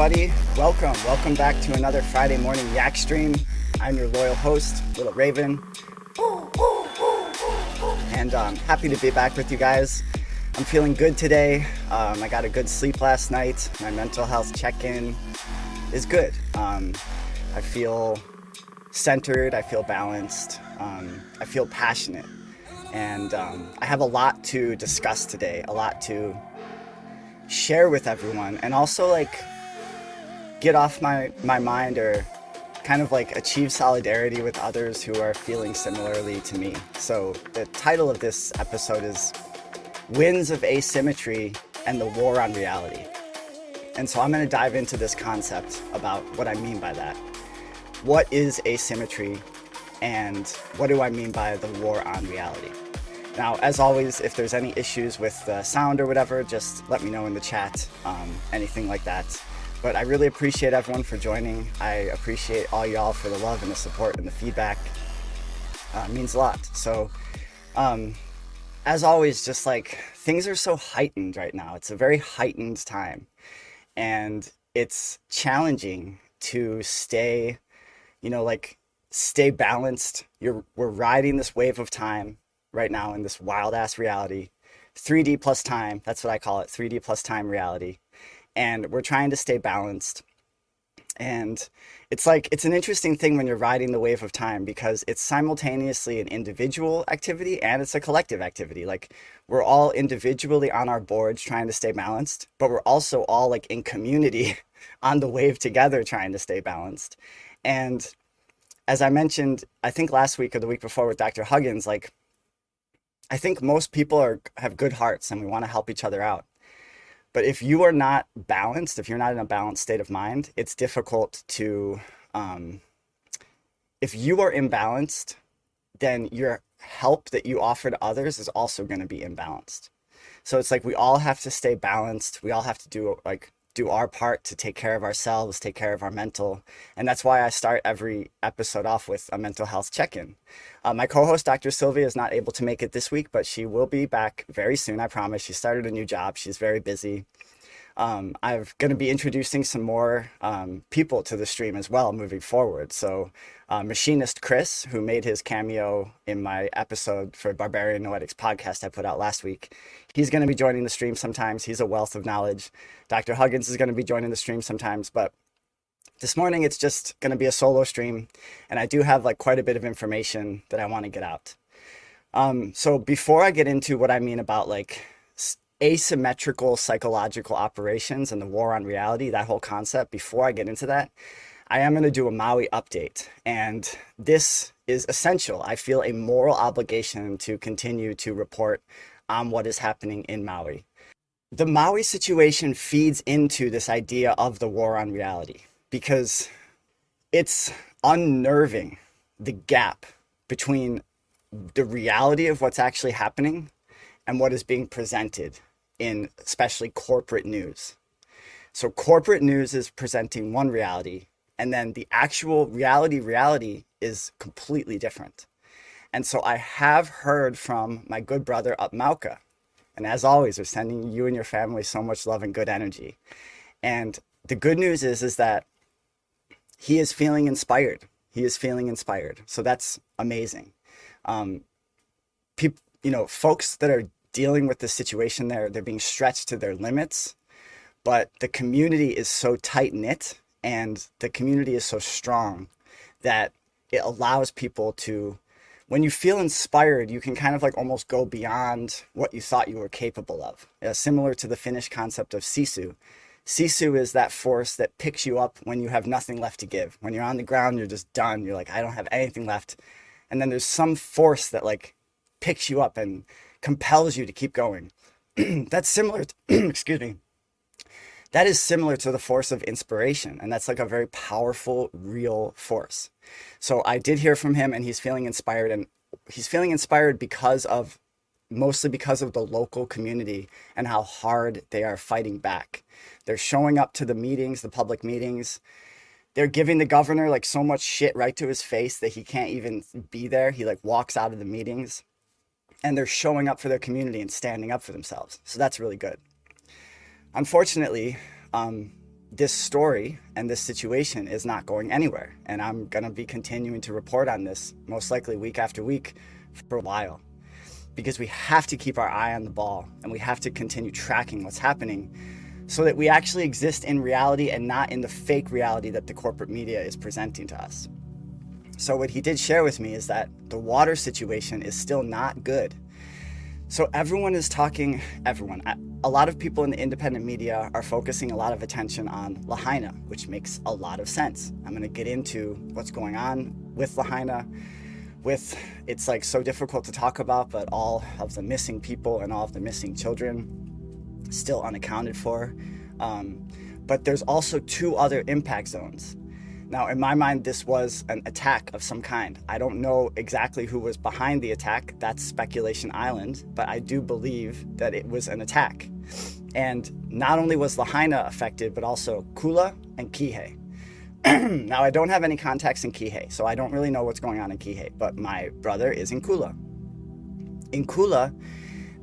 everybody. Welcome back to another Friday morning Yak stream. I'm your loyal host, Little Raven, and happy to be back with you guys. I'm feeling good today. I got a good sleep last night. My mental health check-in is good. I feel centered. I feel balanced. I feel passionate, and I have a lot to discuss today. A lot to share with everyone, and also like get off my mind, or kind of like achieve solidarity with others who are feeling similarly to me. So the title of this episode is Winds of Asymmetry and the War on Reality. And so I'm going to dive into this concept about what I mean by that. What is asymmetry, and what do I mean by the war on reality? Now, as always, if there's any issues with the sound or whatever, just let me know in the chat, anything like that. But I really appreciate everyone for joining. I appreciate all y'all for the love and the support and the feedback. It means a lot. So, as always, just like things are so heightened right now. It's a very heightened time. And it's challenging to stay, stay balanced. We're riding this wave of time right now in this wild ass reality, 3D plus time. That's what I call it, 3D plus time reality. And we're trying to stay balanced. And it's an interesting thing when you're riding the wave of time, because it's simultaneously an individual activity and it's a collective activity. Like, we're all individually on our boards trying to stay balanced, but we're also all like in community on the wave together trying to stay balanced. And as I mentioned, I think last week or the week before with Dr. Huggins, like, I think most people have good hearts and we want to help each other out. But if you are not balanced, if you're not in a balanced state of mind, it's difficult to, if you are imbalanced, then your help that you offer to others is also going to be imbalanced. So it's like we all have to stay balanced. We all have to do our part to take care of ourselves, take care of our mental. And that's why I start every episode off with a mental health check-in. My co-host, Dr. Sylvia, is not able to make it this week, but she will be back very soon, I promise. She started a new job. She's very busy. I'm going to be introducing some more people to the stream as well moving forward. So machinist Chris, who made his cameo in my episode for Barbarian Noetics podcast I put out last week, he's going to be joining the stream sometimes. He's a wealth of knowledge. Dr. Huggins is going to be joining the stream sometimes, but this morning it's just going to be a solo stream, and I do have like quite a bit of information that I want to get out. So before I get into what I mean about like asymmetrical psychological operations and the war on reality, that whole concept, before I get into that, I am going to do a Maui update. And this is essential. I feel a moral obligation to continue to report on what is happening in Maui. The Maui situation feeds into this idea of the war on reality, because it's unnerving, the gap between the reality of what's actually happening and what is being presented in especially corporate news. So corporate news is presenting one reality, and then the actual reality is completely different. And so I have heard from my good brother up mauka. And as always, we're sending you and your family so much love and good energy. And the good news is that he is feeling inspired. He is feeling inspired. So that's amazing. Folks that are dealing with this situation, they're being stretched to their limits, but the community is so tight-knit and the community is so strong that it allows people to, when you feel inspired, you can kind of like almost go beyond what you thought you were capable of. Similar to the Finnish concept of sisu. Sisu is that force that picks you up when you have nothing left to give. When you're on the ground, you're just done. You're like, I don't have anything left. And then there's some force that like picks you up and compels you to keep going. That's similar to, excuse me. That is similar to the force of inspiration. And that's like a very powerful, real force. So I did hear from him, and he's feeling inspired, and he's feeling inspired mostly because of the local community and how hard they are fighting back. They're showing up to the meetings, the public meetings. They're giving the governor like so much shit right to his face that he can't even be there. He like walks out of the meetings. And they're showing up for their community and standing up for themselves. So that's really good. Unfortunately, this story and this situation is not going anywhere. And I'm going to be continuing to report on this, most likely week after week, for a while. Because we have to keep our eye on the ball, and we have to continue tracking what's happening so that we actually exist in reality and not in the fake reality that the corporate media is presenting to us. So what he did share with me is that the water situation is still not good. So everyone is talking, a lot of people in the independent media are focusing a lot of attention on Lahaina, which makes a lot of sense. I'm going to get into what's going on with Lahaina, it's like so difficult to talk about, but all of the missing people and all of the missing children still unaccounted for. But there's also 2 other impact zones. Now, in my mind, this was an attack of some kind. I don't know exactly who was behind the attack. That's Speculation Island, but I do believe that it was an attack. And not only was Lahaina affected, but also Kula and Kihei. Now, I don't have any contacts in Kihei, so I don't really know what's going on in Kihei, but my brother is in Kula. In Kula,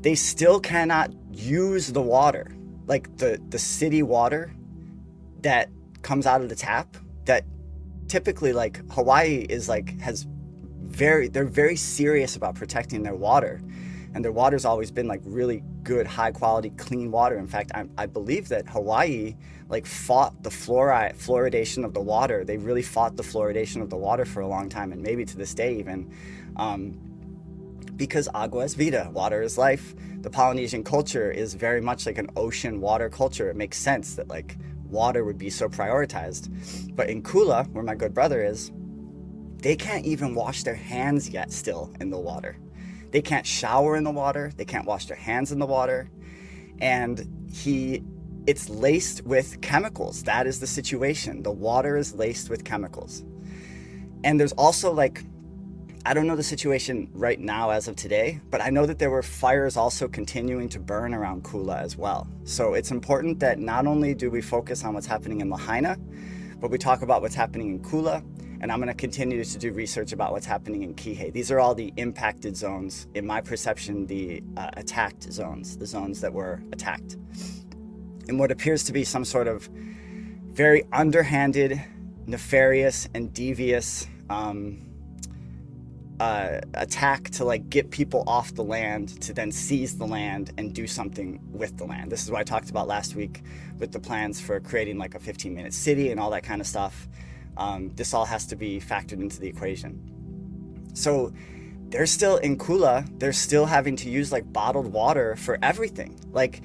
they still cannot use the water, like the city water that comes out of the tap, that typically, like, Hawaii is like, they're very serious about protecting their water, and their water's always been like really good, high quality, clean water. In fact, I believe that Hawaii like fought the fluoridation of the water. They really fought the fluoridation of the water for a long time, and maybe to this day even, because agua es vida, water is life. The Polynesian culture is very much like an ocean water culture. It makes sense that like water would be so prioritized. But in Kula, where my good brother is, they can't even wash their hands yet still in the water. They can't shower in the water. They can't wash their hands in the water. And it's laced with chemicals. That is the situation. The water is laced with chemicals. And there's also like, I don't know the situation right now as of today, but I know that there were fires also continuing to burn around Kula as well. So it's important that not only do we focus on what's happening in Lahaina, but we talk about what's happening in Kula. And I'm going to continue to do research about what's happening in Kihei. These are all the impacted zones. In my perception, the attacked zones, the zones that were attacked. In what appears to be some sort of very underhanded, nefarious, and devious attack to like get people off the land, to then seize the land and do something with the land. This is what I talked about last week with the plans for creating like a 15-minute city and all that kind of stuff. This all has to be factored into the equation. So they're still in Kula, they're still having to use like bottled water for everything. Like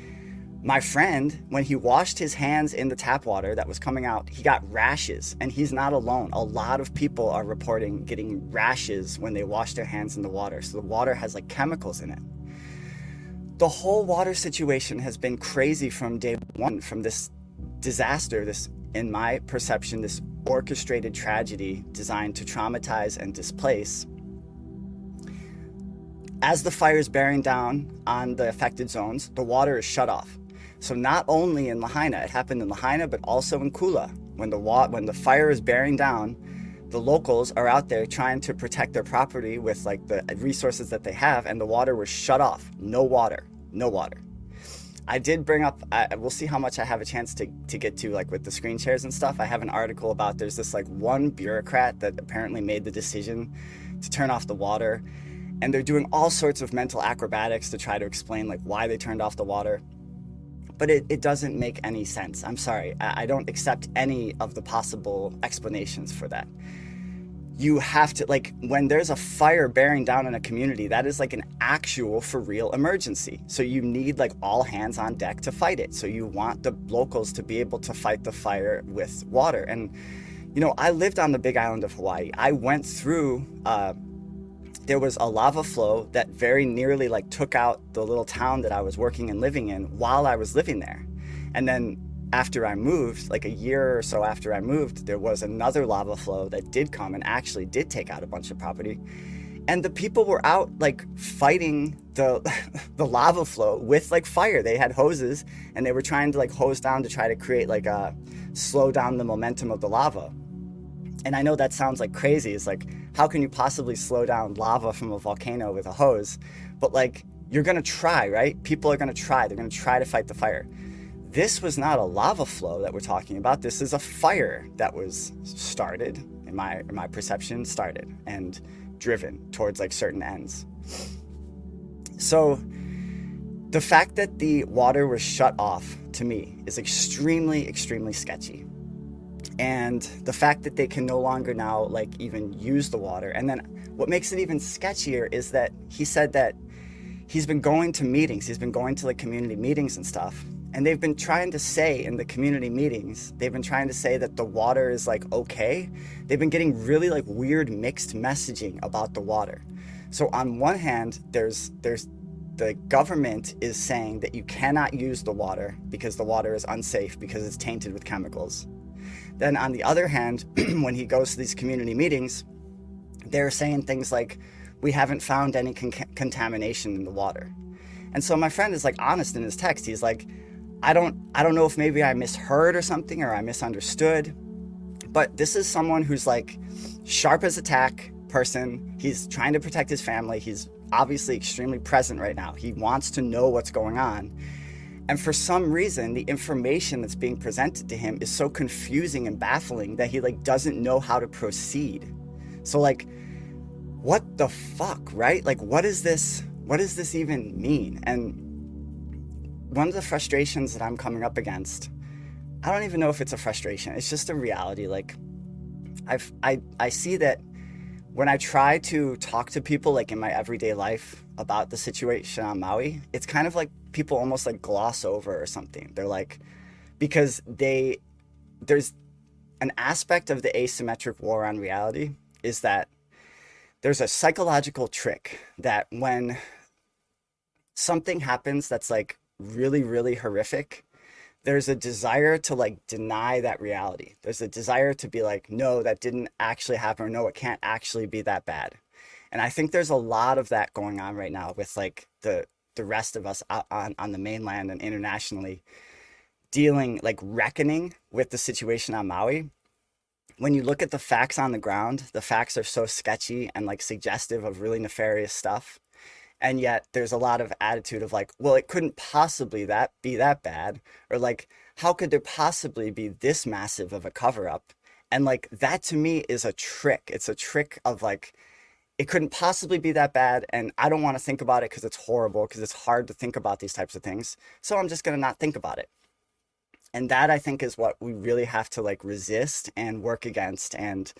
my friend, when he washed his hands in the tap water that was coming out, he got rashes, and he's not alone. A lot of people are reporting getting rashes when they wash their hands in the water. So the water has like chemicals in it. The whole water situation has been crazy from day one, from this disaster, this, in my perception, this orchestrated tragedy designed to traumatize and displace. As the fire is bearing down on the affected zones, the water is shut off. So not only in Lahaina, it happened in Lahaina, but also in Kula. When the fire is bearing down, the locals are out there trying to protect their property with like the resources that they have, and the water was shut off. No water. I did bring up, we'll see how much I have a chance to get to, like with the screen shares and stuff. I have an article about, there's this like one bureaucrat that apparently made the decision to turn off the water, and they're doing all sorts of mental acrobatics to try to explain like why they turned off the water. But it doesn't make any sense. I'm sorry, I don't accept any of the possible explanations for that. You have to, like, when there's a fire bearing down in a community, that is like an actual for real emergency. So you need like all hands on deck to fight it. So you want the locals to be able to fight the fire with water. And, you know, I lived on the big island of Hawaii. I went through, there was a lava flow that very nearly like took out the little town that I was working and living in while I was living there. And then after I moved, like a year or so after I moved, there was another lava flow that did come and actually did take out a bunch of property. And the people were out like fighting the the lava flow with like fire. They had hoses and they were trying to like hose down to try to create like slow down the momentum of the lava. And I know that sounds like crazy. It's like, how can you possibly slow down lava from a volcano with a hose? But like, you're gonna try, right? People are gonna try. They're gonna try to fight the fire. this was not a lava flow that we're talking about. This is a fire that was started, in my perception, started and driven towards like certain ends. So the fact that the water was shut off to me is extremely, extremely sketchy. And the fact that they can no longer now like even use the water. And then what makes it even sketchier is that he said that he's been going to meetings, he's been going to like community meetings and stuff. And they've been trying to say in the community meetings, they've been trying to say that the water is like okay. They've been getting really like weird mixed messaging about the water. So on one hand, there's the government is saying that you cannot use the water because the water is unsafe because it's tainted with chemicals. Then on the other hand, when he goes to these community meetings, they're saying things like, we haven't found any contamination in the water. And so my friend is like honest in his text. He's like, I don't know if maybe I misheard or something, or I misunderstood, but this is someone who's like sharp as a tack person. He's trying to protect his family. He's obviously extremely present right now. He wants to know what's going on. And for some reason, the information that's being presented to him is so confusing and baffling that he like doesn't know how to proceed. So like, what the fuck, right? Like, what does this even mean? And one of the frustrations that I'm coming up against, I don't even know if it's a frustration. It's just a reality. Like, I see that when I try to talk to people like in my everyday life about the situation on Maui, it's kind of like people almost like gloss over or something. They're like, because there's an aspect of the asymmetric war on reality is that there's a psychological trick that when something happens that's like really, really horrific, there's a desire to like deny that reality. There's a desire to be like, no, that didn't actually happen, or no, it can't actually be that bad. And I think there's a lot of that going on right now with like the rest of us out on the mainland and internationally dealing, like reckoning with the situation on Maui. When you look at the facts on the ground, the facts are so sketchy and like suggestive of really nefarious stuff. And yet there's a lot of attitude of like, well, it couldn't possibly be that bad. Or like, how could there possibly be this massive of a cover up? And like, that to me is a trick. It's a trick of like, it couldn't possibly be that bad. And I don't want to think about it because it's horrible, because it's hard to think about these types of things. So I'm just going to not think about it. And that I think is what we really have to like resist and work against. And,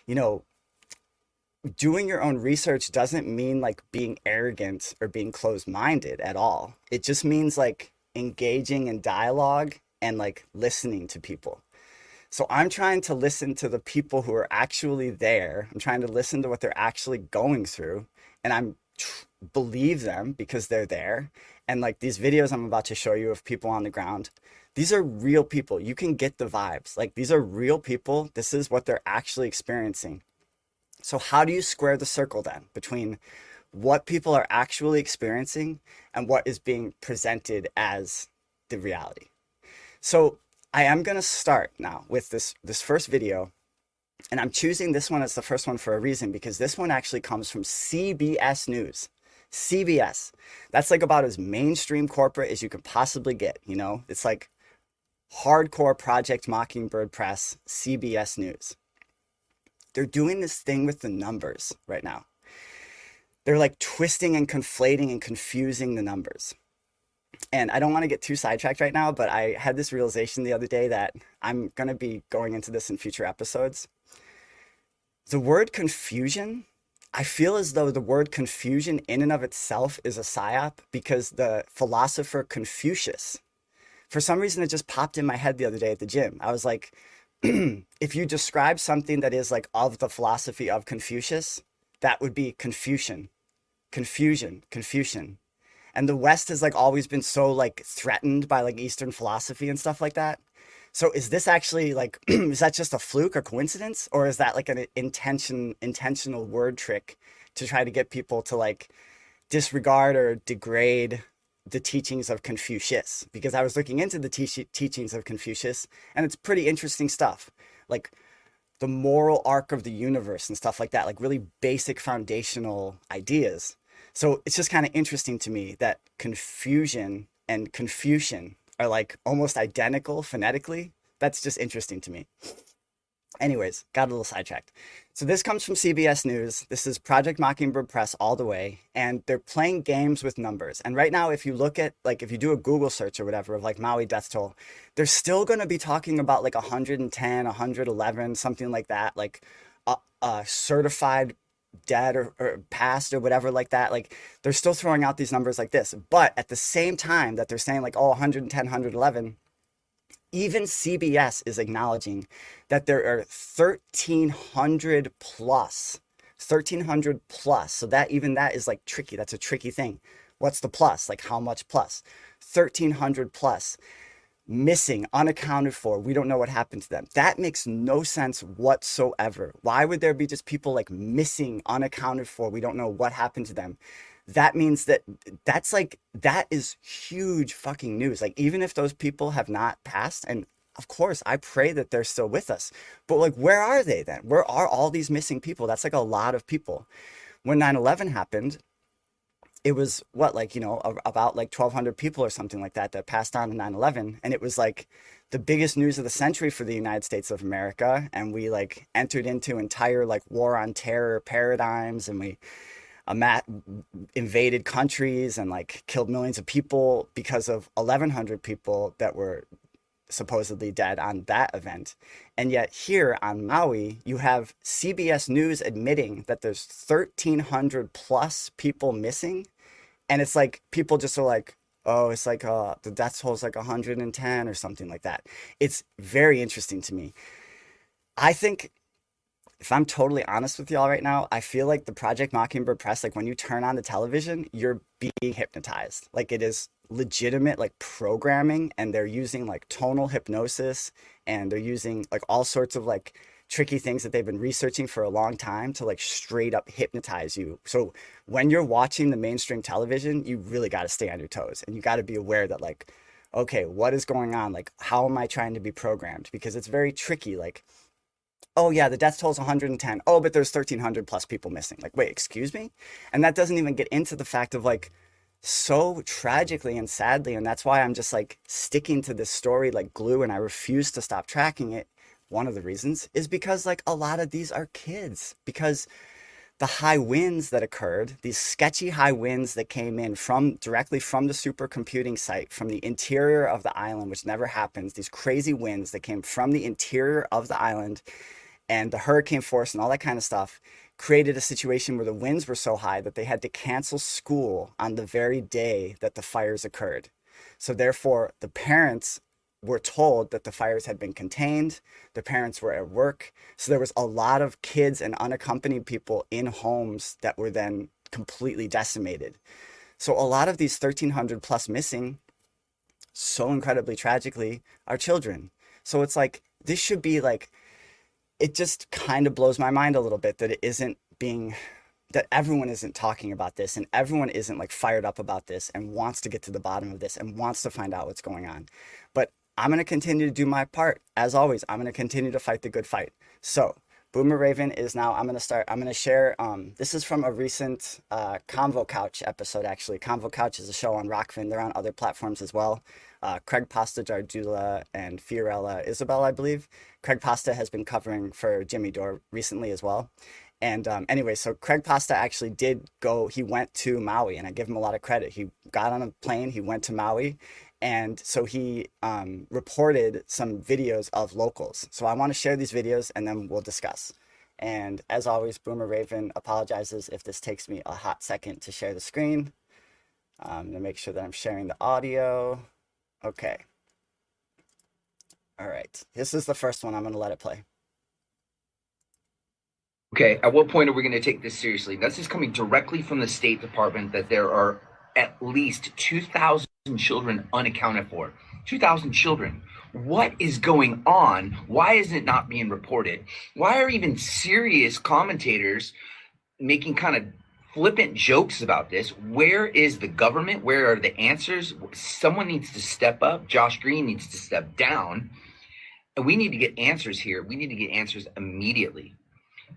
you know, doing your own research doesn't mean like being arrogant or being closed-minded at all. It just means like engaging in dialogue and like listening to people. So I'm trying to listen to the people who are actually there. I'm trying to listen to what they're actually going through, and I'm believe them because they're there. And like these videos I'm about to show you of people on the ground, these are real people. You can get the vibes. Like, these are real people. This is what they're actually experiencing. So how do you square the circle then between what people are actually experiencing and what is being presented as the reality? So I am going to start now with this first video, and I'm choosing this one as the first one for a reason, because this one actually comes from CBS News. CBS. That's like about as mainstream corporate as you could possibly get, you know? It's like hardcore Project Mockingbird press, CBS News. They're doing this thing with the numbers right now. They're like twisting and conflating and confusing the numbers. And I don't want to get too sidetracked right now, but I had this realization the other day that I'm going to be going into this in future episodes. The word confusion, I feel as though the word confusion in and of itself is a psyop, because the philosopher Confucius, for some reason it just popped in my head the other day at the gym. I was like, if you describe something that is like of the philosophy of Confucius, that would be Confucian. Confucian. And the West has like always been so like threatened by like Eastern philosophy and stuff like that. So is this actually like, is that just a fluke or coincidence? Or is that like an intentional word trick to try to get people to like disregard or degrade the teachings of Confucius? Because I was looking into the teachings of Confucius, and it's pretty interesting stuff. Like the moral arc of the universe and stuff like that, like really basic foundational ideas. So it's just kind of interesting to me that confusion and Confucian are like almost identical phonetically. That's just interesting to me. Anyways, got a little sidetracked. So this comes from CBS News. This is Project Mockingbird Press all the way, and they're playing games with numbers. And right now, if you look at like if you do a Google search or whatever of like Maui death toll, they're still going to be talking about like 110, 111, something like that, like certified dead or passed or whatever like that. Like they're still throwing out these numbers like this, but at the same time that they're saying like, oh, 110, 111, even CBS is acknowledging that there are 1,300 plus, 1,300 plus. So that even that is like tricky. That's a tricky thing. What's the plus? Like how much plus? 1,300 plus missing, unaccounted for. We don't know what happened to them. That makes no sense whatsoever. Why would there be just people like missing, unaccounted for? We don't know what happened to them. That means that that is huge fucking news. Like even if those people have not passed, and of course I pray that they're still with us, but like where are they then? Where are all these missing people? That's like a lot of people. When 9/11 happened, it was what, like, about like 1,200 people or something like that that passed on in 9/11, and it was like the biggest news of the century for the United States of America, and we like entered into entire like war on terror paradigms, and we invaded countries and like killed millions of people because of 1,100 people that were supposedly dead on that event. And yet here on Maui, you have CBS News admitting that there's 1,300 plus people missing. And it's like people just are like, oh, it's like the death toll is like 110 or something like that. It's very interesting to me. I think, if I'm totally honest with y'all right now, I feel like the Project Mockingbird Press, like when you turn on the television, you're being hypnotized. Like it is legitimate like programming, and they're using like tonal hypnosis, and they're using like all sorts of like tricky things that they've been researching for a long time to like straight up hypnotize you. So when you're watching the mainstream television, you really got to stay on your toes, and you got to be aware that like, okay, what is going on? Like, how am I trying to be programmed? Because it's very tricky. Like, oh yeah, the death toll is 110. Oh, but there's 1,300 plus people missing. Like, wait, excuse me? And that doesn't even get into the fact of like, so tragically and sadly, and that's why I'm just like sticking to this story like glue, and I refuse to stop tracking it. One of the reasons is because like a lot of these are kids, because the high winds that occurred, these sketchy high winds that came in from directly from the supercomputing site, from the interior of the island, which never happens, these crazy winds that came from the interior of the island, and the hurricane force and all that kind of stuff created a situation where the winds were so high that they had to cancel school on the very day that the fires occurred. So therefore, the parents were told that the fires had been contained. The parents were at work. So there was a lot of kids and unaccompanied people in homes that were then completely decimated. So a lot of these 1,300 plus missing, so incredibly tragically, are children. So it's like, this should be like, it just kind of blows my mind a little bit that it isn't being, that everyone isn't talking about this, and everyone isn't like fired up about this and wants to get to the bottom of this and wants to find out what's going on. But I'm going to continue to do my part. As always, I'm going to continue to fight the good fight. So Boomer Raven is now, I'm going to share, this is from a recent Convo Couch episode, actually. Convo Couch is a show on Rockfin. They're on other platforms as well. Craig Pasta, Jardula, and Fiorella Isabel, I believe. Craig Pasta has been covering for Jimmy Dore recently as well. And anyway, so Craig Pasta actually did go, he went to Maui, and I give him a lot of credit. He got on a plane, he went to Maui, and so he reported some videos of locals. So I want to share these videos, and then we'll discuss. And as always, Boomer Raven apologizes if this takes me a hot second to share the screen. To make sure that I'm sharing the audio. Okay. All right. This is the first one. I'm going to let it play. Okay, at what point are we going to take this seriously? This is coming directly from the State Department, that there are at least 2,000 children unaccounted for. 2,000 children. What is going on? Why is it not being reported? Why are even serious commentators making kind of flippant jokes about this? Where is the government? Where are the answers? Someone needs to step up. Josh Green needs to step down. And we need to get answers here. We need to get answers immediately.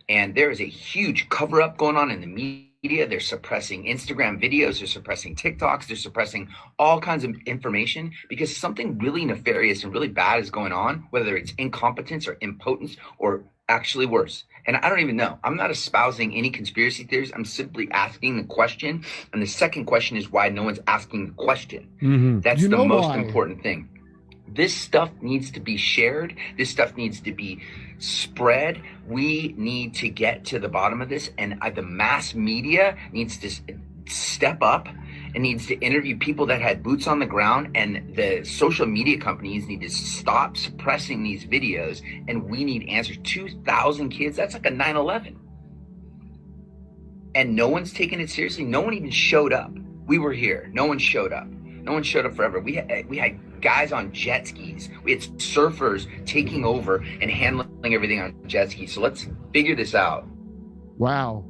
And there is a huge cover-up going on in the they're suppressing Instagram videos, they're suppressing TikToks, they're suppressing all kinds of information because something really nefarious and really bad is going on, whether it's incompetence or impotence or actually worse. And I don't even know. I'm not espousing any conspiracy theories. I'm simply asking the question. And the second question is why no one's asking the question. Mm-hmm. That's the most important thing. This stuff needs to be shared. This stuff needs to be spread. We need to get to the bottom of this. And the mass media needs to step up and needs to interview people that had boots on the ground. And the social media companies need to stop suppressing these videos. And we need answers. 2,000 kids, that's like a 9/11. And no one's taking it seriously. No one even showed up. We were here. No one showed up. No one showed up forever. We had guys on jet skis. We had surfers taking over and handling everything on jet skis. So let's figure this out. Wow.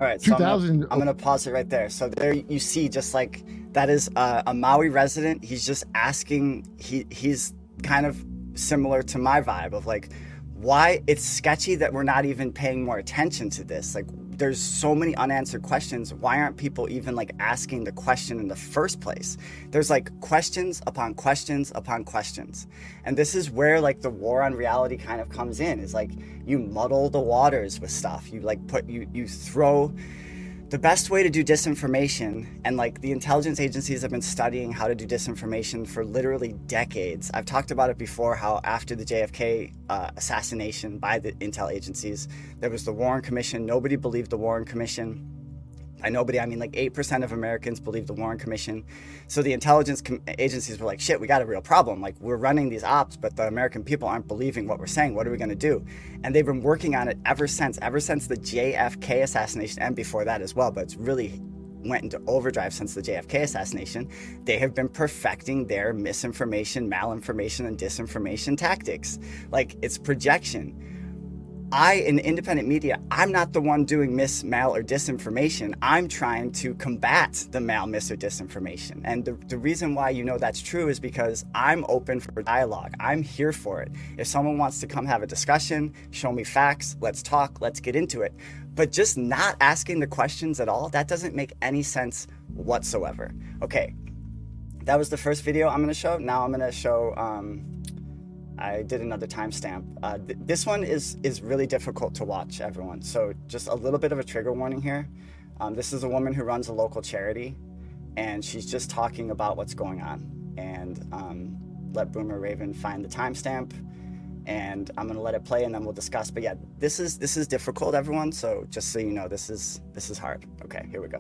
All right, so 2000. I'm gonna pause it right there. So there you see, just like that is a Maui resident. He's just asking. He's kind of similar to my vibe of like, why it's sketchy that we're not even paying more attention to this. Like, there's so many unanswered questions. Why aren't people even like asking the question in the first place? There's like questions upon questions upon questions. And this is where like the war on reality kind of comes in, is like you muddle the waters with stuff. You like you throw the best way to do disinformation, and like the intelligence agencies have been studying how to do disinformation for literally decades. I've talked about it before, how after the JFK assassination by the intel agencies, there was the Warren Commission. Nobody believed the Warren Commission. By nobody, I mean like 8% of Americans believe the Warren Commission. So the intelligence agencies were like, shit, we got a real problem. Like, we're running these ops, but the American people aren't believing what we're saying. What are we going to do? And they've been working on it ever since the JFK assassination, and before that as well, but it's really went into overdrive since the JFK assassination. They have been perfecting their misinformation, malinformation, and disinformation tactics. Like, it's projection. In independent media, I'm not the one doing mal, or disinformation. I'm trying to combat the mal, mis, or disinformation. And the reason why you know that's true is because I'm open for dialogue. I'm here for it. If someone wants to come have a discussion, show me facts, let's talk, let's get into it. But just not asking the questions at all, that doesn't make any sense whatsoever. Okay, that was the first video I'm gonna show. Now I'm gonna show, I did another timestamp. This one is really difficult to watch, everyone. So just a little bit of a trigger warning here. This is a woman who runs a local charity, and she's just talking about what's going on. And let Boomer Raven find the timestamp, and I'm gonna let it play, and then we'll discuss. But yeah, this is difficult, everyone. So just so you know, this is hard. Okay, here we go.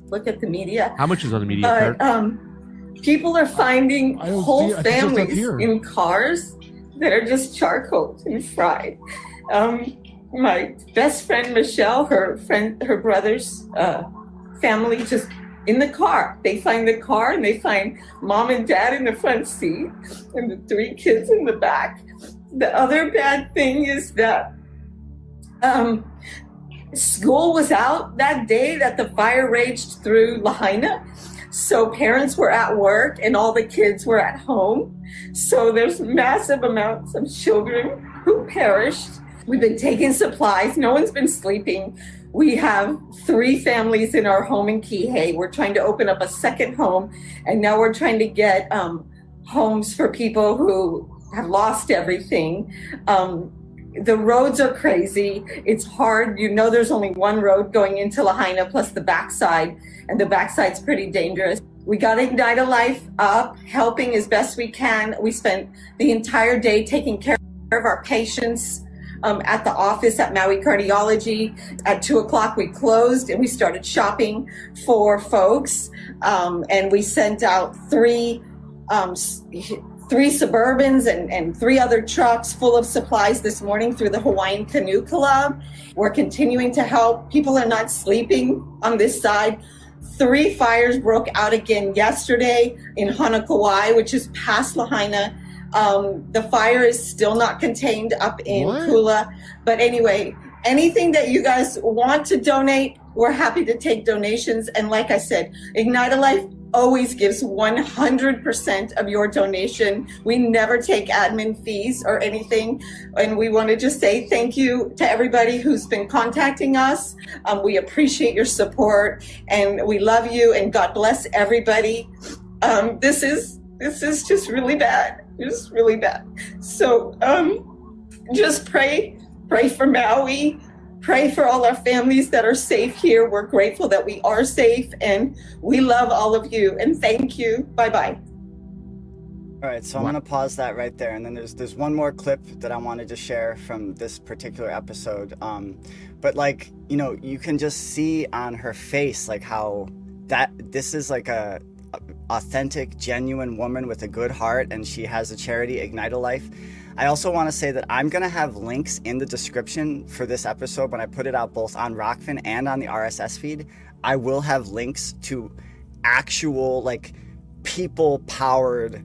Look at the media. How much is on the media card? People are finding whole families in cars that are just charcoaled and fried. My best friend Michelle, her brother's family, just in the car. They find the car and they find mom and dad in the front seat and the 3 kids in the back. The other bad thing is that school was out that day that the fire raged through Lahaina. So parents were at work and all the kids were at home. So there's massive amounts of children who perished. We've been taking supplies. No one's been sleeping. We have 3 families in our home in Kihei. We're trying to open up a second home. And now we're trying to get homes for people who have lost everything. The roads are crazy. It's hard. You know, there's only one road going into Lahaina plus the backside, and the backside's pretty dangerous. We got to ignite a life up, helping as best we can. We spent the entire day taking care of our patients at the office at Maui Cardiology. At 2:00 we closed and we started shopping for folks. And we sent out 3 Suburbans and 3 other trucks full of supplies this morning through the Hawaiian Canoe Club. We're continuing to help. People are not sleeping on this side. 3 fires broke out again yesterday in Hanakauai, which is past Lahaina. The fire is still not contained up in Kula. But anyway, anything that you guys want to donate, we're happy to take donations. And like I said, Ignite a Life always gives 100% of your donation. We never take admin fees or anything. And we want to just say thank you to everybody who's been contacting us. We appreciate your support and we love you and God bless everybody. This is just really bad. It's really bad. So just pray for Maui. Pray for all our families that are safe here. We're grateful that we are safe and we love all of you and thank you. Bye-bye. All right, so I'm going to pause that right there. And then there's one more clip that I wanted to share from this particular episode. But like, you know, you can just see on her face, like how this is like a authentic, genuine woman with a good heart. And she has a charity, Ignite a Life. I also want to say that I'm going to have links in the description for this episode when I put it out both on Rockfin and on the RSS feed. I will have links to actual like people powered.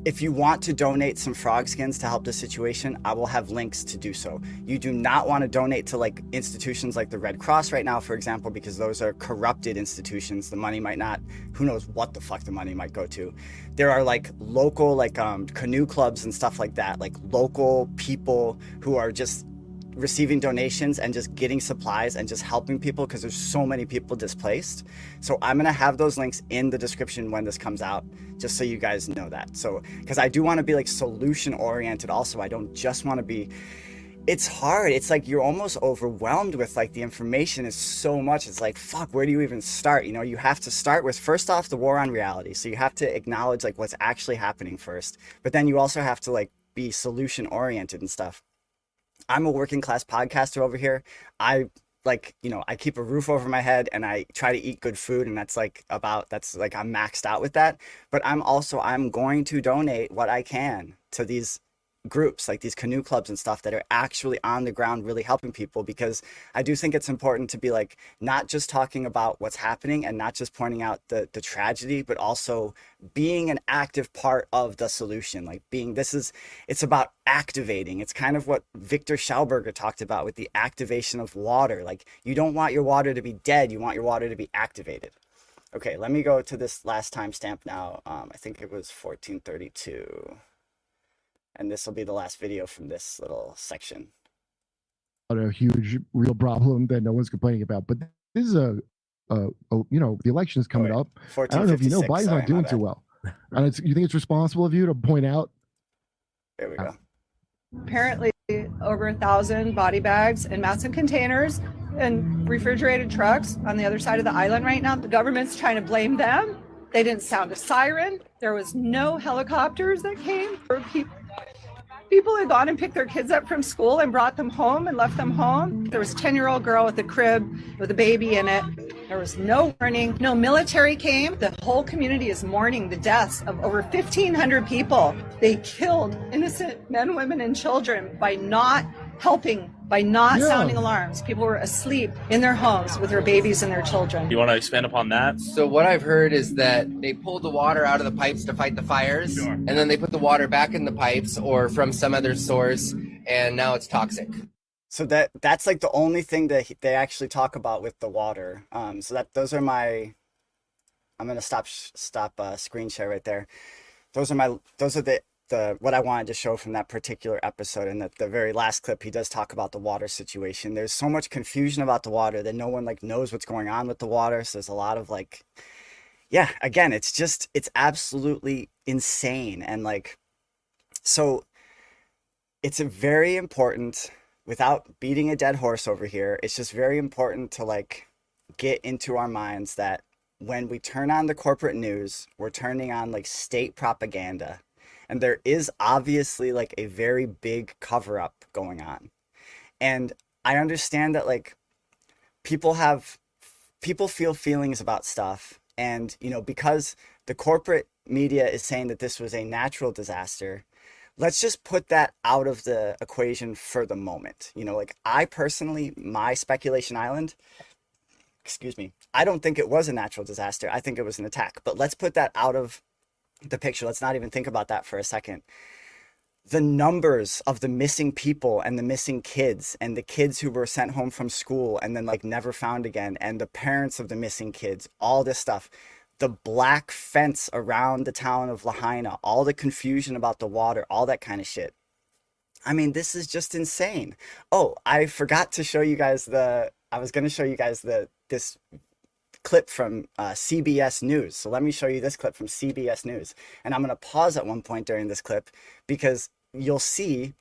If you want to donate some frog skins to help the situation, I will have links to do so. You do not want to donate to like institutions like the Red Cross right now, for example, because those are corrupted institutions. The money might not, who knows what the fuck the money might go to. There are like local like canoe clubs and stuff like that, like local people who are just receiving donations and just getting supplies and just helping people because there's so many people displaced. So I'm gonna have those links in the description when this comes out, just so you guys know that. So, because I do want to be like solution oriented also. I don't just want to be, it's hard. It's like you're almost overwhelmed with like the information is so much. It's like, fuck, where do you even start? You know, you have to start with first off the war on reality. So you have to acknowledge like what's actually happening first, but then you also have to like be solution oriented and stuff. I'm a working class podcaster over here. I like, you know, I keep a roof over my head and I try to eat good food. And that's like I'm maxed out with that. But I'm going to donate what I can to these groups, like these canoe clubs and stuff that are actually on the ground really helping people, because I do think it's important to be like not just talking about what's happening and not just pointing out the tragedy, but also being an active part of the solution. Like it's about activating. It's kind of what Victor Schauberger talked about with the activation of water. Like you don't want your water to be dead, you want your water to be activated. Okay, let me go to this last timestamp now. I think it was 1432. And this will be the last video from this little section. A huge real problem that no one's complaining about. But this is you know, the election is coming up. I don't know if you know, Biden's not doing too well. And you think it's responsible of you to point out? There we go. Apparently over 1,000 body bags in massive containers and refrigerated trucks on the other side of the island right now. The government's trying to blame them. They didn't sound a siren. There was no helicopters that came. People had gone and picked their kids up from school and brought them home and left them home. There was a 10-year-old girl with a crib with a baby in it. There was no warning. No military came. The whole community is mourning the deaths of over 1,500 people. They killed innocent men, women, and children by not helping, by not sounding alarms. People were asleep in their homes with their babies and their children. You want to expand upon that? So what I've heard is that they pulled the water out of the pipes to fight the fires, and then they put the water back in the pipes or from some other source, and now it's toxic. So that's like the only thing that they actually talk about with the water. So that those are my. I'm gonna stop screen share right there. Those are the what I wanted to show from that particular episode. And the very last clip, he does talk about the water situation. There's so much confusion about the water that no one like knows what's going on with the water. So there's a lot of like, yeah, again, it's absolutely insane. And like, so it's a very important, without beating a dead horse over here, it's just very important to like get into our minds that when we turn on the corporate news, we're turning on like state propaganda. And there is obviously like a very big cover up going on. And I understand that like people feel feelings about stuff. And, you know, because the corporate media is saying that this was a natural disaster, let's just put that out of the equation for the moment. You know, like I personally, my speculation island, excuse me, I don't think it was a natural disaster. I think it was an attack. But let's put that out of the picture. Let's not even think about that for a second. The numbers of the missing people and the missing kids and the kids who were sent home from school and then like never found again, and the parents of the missing kids, all this stuff, the black fence around the town of Lahaina, all the confusion about the water, all that kind of shit. I mean, this is just insane. Oh, I forgot to show you guys I was going to show you guys this clip from CBS News. So let me show you this clip from CBS News. And I'm going to pause at one point during this clip because you'll see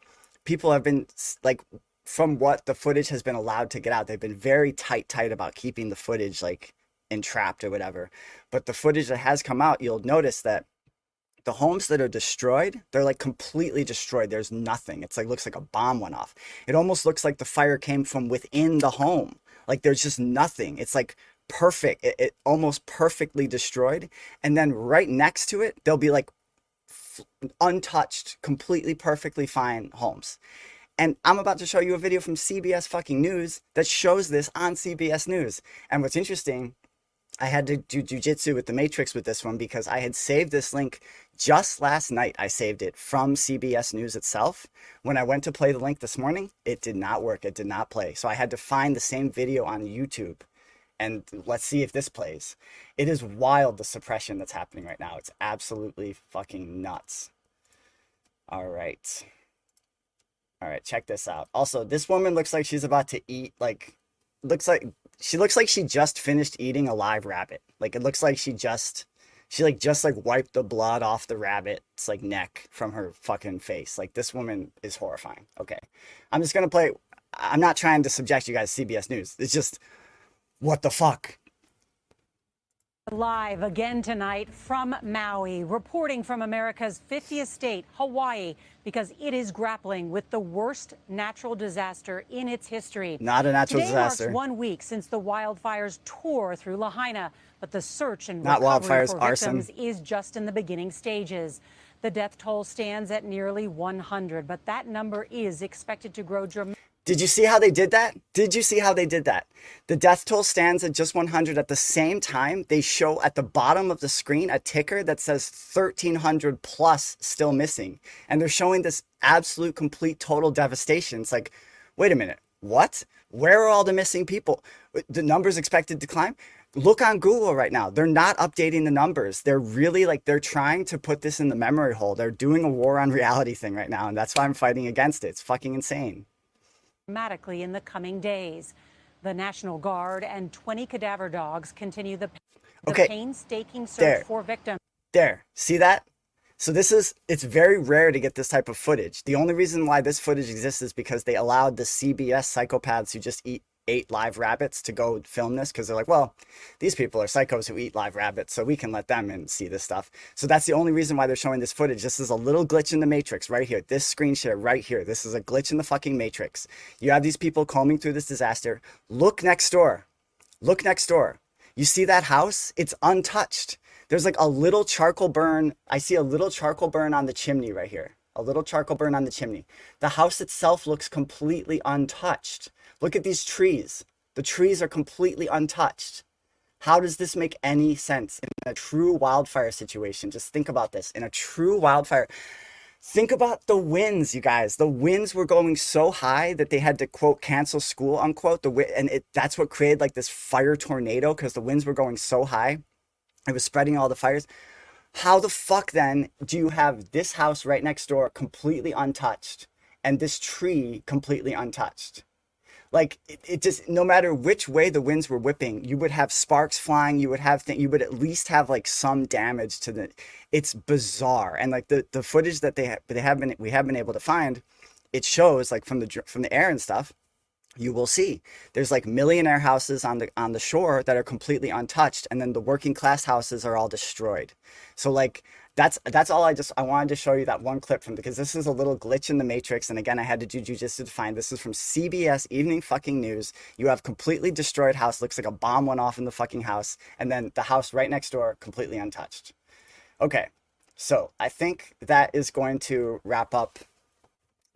people have been, like, from what the footage has been allowed to get out, they've been very tight about keeping the footage, like, entrapped or whatever. But the footage that has come out, you'll notice that the homes that are destroyed, they're like completely destroyed. There's nothing. It's like, looks like a bomb went off. It almost looks like the fire came from within the home. Like there's just nothing. It's like perfect. It almost perfectly destroyed. And then right next to it, there'll be like untouched, completely perfectly fine homes. And I'm about to show you a video from CBS fucking News that shows this on CBS News. And what's interesting, I had to do jujitsu with the Matrix with this one because I had saved this link just last night. I saved it from CBS News itself. When I went to play the link this morning, it did not work. It did not play. So I had to find the same video on YouTube. And let's see if this plays. It is wild, the suppression that's happening right now. It's absolutely fucking nuts. All right. All right, check this out. Also, this woman looks like she's about to eat, like, she looks like she just finished eating a live rabbit. Like, it looks like she just wiped the blood off the rabbit's, like, neck from her fucking face. Like, this woman is horrifying. Okay. I'm just going to play. I'm not trying to subject you guys to CBS News. It's just, what the fuck? Live again tonight from Maui, reporting from America's 50th state, Hawaii, because it is grappling with the worst natural disaster in its history. Not a natural disaster. Today marks 1 week since the wildfires tore through Lahaina, but the search and not recovery wildfires, for arson. victims is just in the beginning stages. The death toll stands at nearly 100, but that number is expected to grow dramatically. Did you see how they did that? Did you see how they did that? The death toll stands at just 100. At the same time, they show at the bottom of the screen a ticker that says 1,300 plus still missing. And they're showing this absolute, complete, total devastation. It's like, wait a minute, what? Where are all the missing people? The numbers expected to climb? Look on Google right now. They're not updating the numbers. They're really like, they're trying to put this in the memory hole. They're doing a war on reality thing right now. And that's why I'm fighting against it. It's fucking insane. Dramatically in the coming days. The National Guard and 20 cadaver dogs continue the painstaking search for victims. There, see that? So it's very rare to get this type of footage. The only reason why this footage exists is because they allowed the CBS psychopaths who just ate live rabbits to go film this, because they're like, well, these people are psychos who eat live rabbits, so we can let them in and see this stuff. So that's the only reason why they're showing this footage. This is a little glitch in the Matrix right here. This screen share right here. This is a glitch in the fucking Matrix. You have these people combing through this disaster. Look next door. Look next door. You see that house? It's untouched. There's like a little charcoal burn. I see a little charcoal burn on the chimney right here. A little charcoal burn on the chimney. The house itself looks completely untouched. Look at these trees. The trees are completely untouched. How does this make any sense in a true wildfire situation? Just think about this. In a true wildfire, think about the winds, you guys. The winds were going so high that they had to, quote, cancel school, unquote. That's what created like this fire tornado, because the winds were going so high. It was spreading all the fires. How the fuck then do you have this house right next door completely untouched and this tree completely untouched? Like, it just, no matter which way the winds were whipping, you would have sparks flying. You would at least have like some damage to the. It's bizarre, and like the footage that we have been able to find, it shows like from the air and stuff. You will see there's like millionaire houses on the shore that are completely untouched, and then the working class houses are all destroyed. So like that's all I wanted to show you that one clip from, because this is a little glitch in the Matrix. And again, I had to do jujitsu to find this is from CBS Evening fucking News. You have completely destroyed house, looks like a bomb went off in the fucking house, and then the house right next door completely untouched. Okay, so I think that is going to wrap up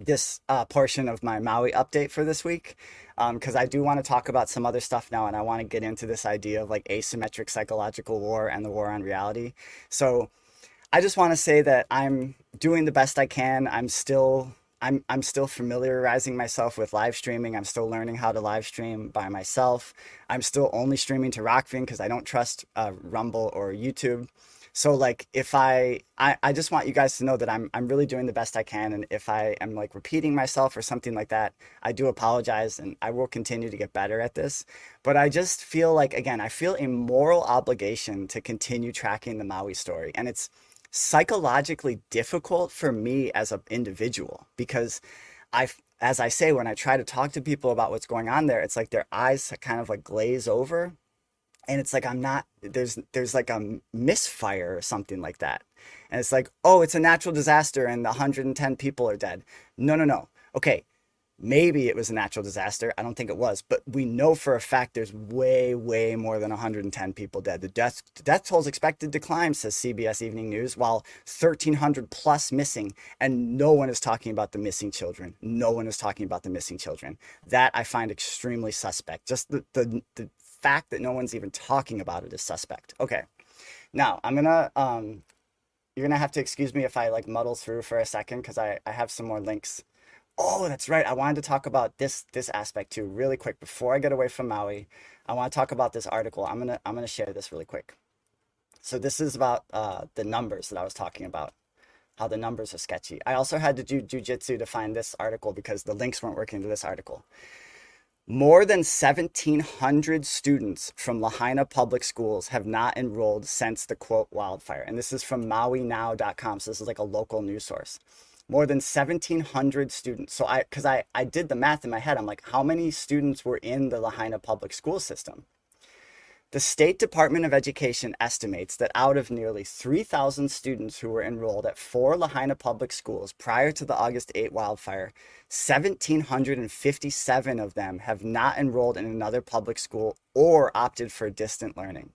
this portion of my Maui update for this week, because I do want to talk about some other stuff now, and I want to get into this idea of like asymmetric psychological war and the war on reality. So I just want to say that I'm doing the best I can. I'm still I'm still familiarizing myself with live streaming. I'm still learning how to live stream by myself. I'm still only streaming to Rockfin because I don't trust Rumble or YouTube. So like if I just want you guys to know that I'm really doing the best I can, and if I am like repeating myself or something like that, I do apologize, and I will continue to get better at this. But I just feel like, again, I feel a moral obligation to continue tracking the Maui story, and it's psychologically difficult for me as an individual because as I say, when I try to talk to people about what's going on there, it's like their eyes kind of like glaze over, and it's like I'm not, there's like a misfire or something like that, and it's like, oh, it's a natural disaster and 110 people are dead. No. Okay, maybe it was a natural disaster. I don't think it was, but we know for a fact there's way more than 110 people dead. The death toll is expected to climb, says CBS Evening News, while 1,300 plus missing, and no one is talking about the missing children. No one is talking about the missing children. That I find extremely suspect. Just the fact that no one's even talking about it is suspect. Okay, now I'm gonna you're gonna have to excuse me if I like muddle through for a second because I have some more links. Oh, that's right. I wanted to talk about this aspect too, really quick. Before I get away from Maui, I want to talk about this article. I'm gonna share this really quick. So this is about the numbers that I was talking about, how the numbers are sketchy. I also had to do jujitsu to find this article because the links weren't working to this article. More than 1,700 students from Lahaina public schools have not enrolled since the quote wildfire. And this is from MauiNow.com. So this is like a local news source. More than 1,700 students. So because I did the math in my head. I'm like, how many students were in the Lahaina public school system? The State Department of Education estimates that out of nearly 3,000 students who were enrolled at 4 Lahaina public schools prior to the August 8 wildfire, 1,757 of them have not enrolled in another public school or opted for distant learning.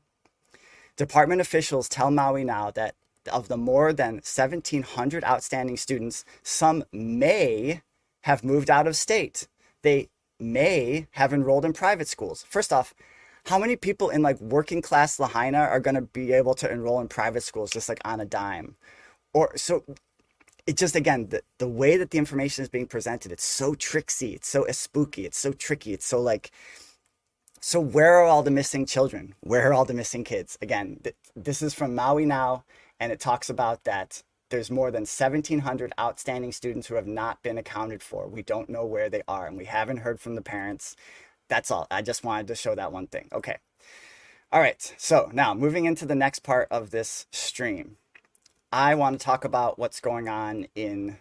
Department officials tell Maui Now that of the more than 1,700 outstanding students, some may have moved out of state. They may have enrolled in private schools. First off, how many people in like working class Lahaina are going to be able to enroll in private schools just like on a dime? Or so it just, again, the way that the information is being presented, it's so tricksy, it's so spooky, it's so tricky, it's so like, so where are all the missing children? Where are all the missing kids? Again, this is from Maui Now, and it talks about that there's more than 1,700 outstanding students who have not been accounted for. We don't know where they are, and we haven't heard from the parents. That's all. I just wanted to show that one thing. Okay. All right. So now moving into the next part of this stream, I want to talk about what's going on in,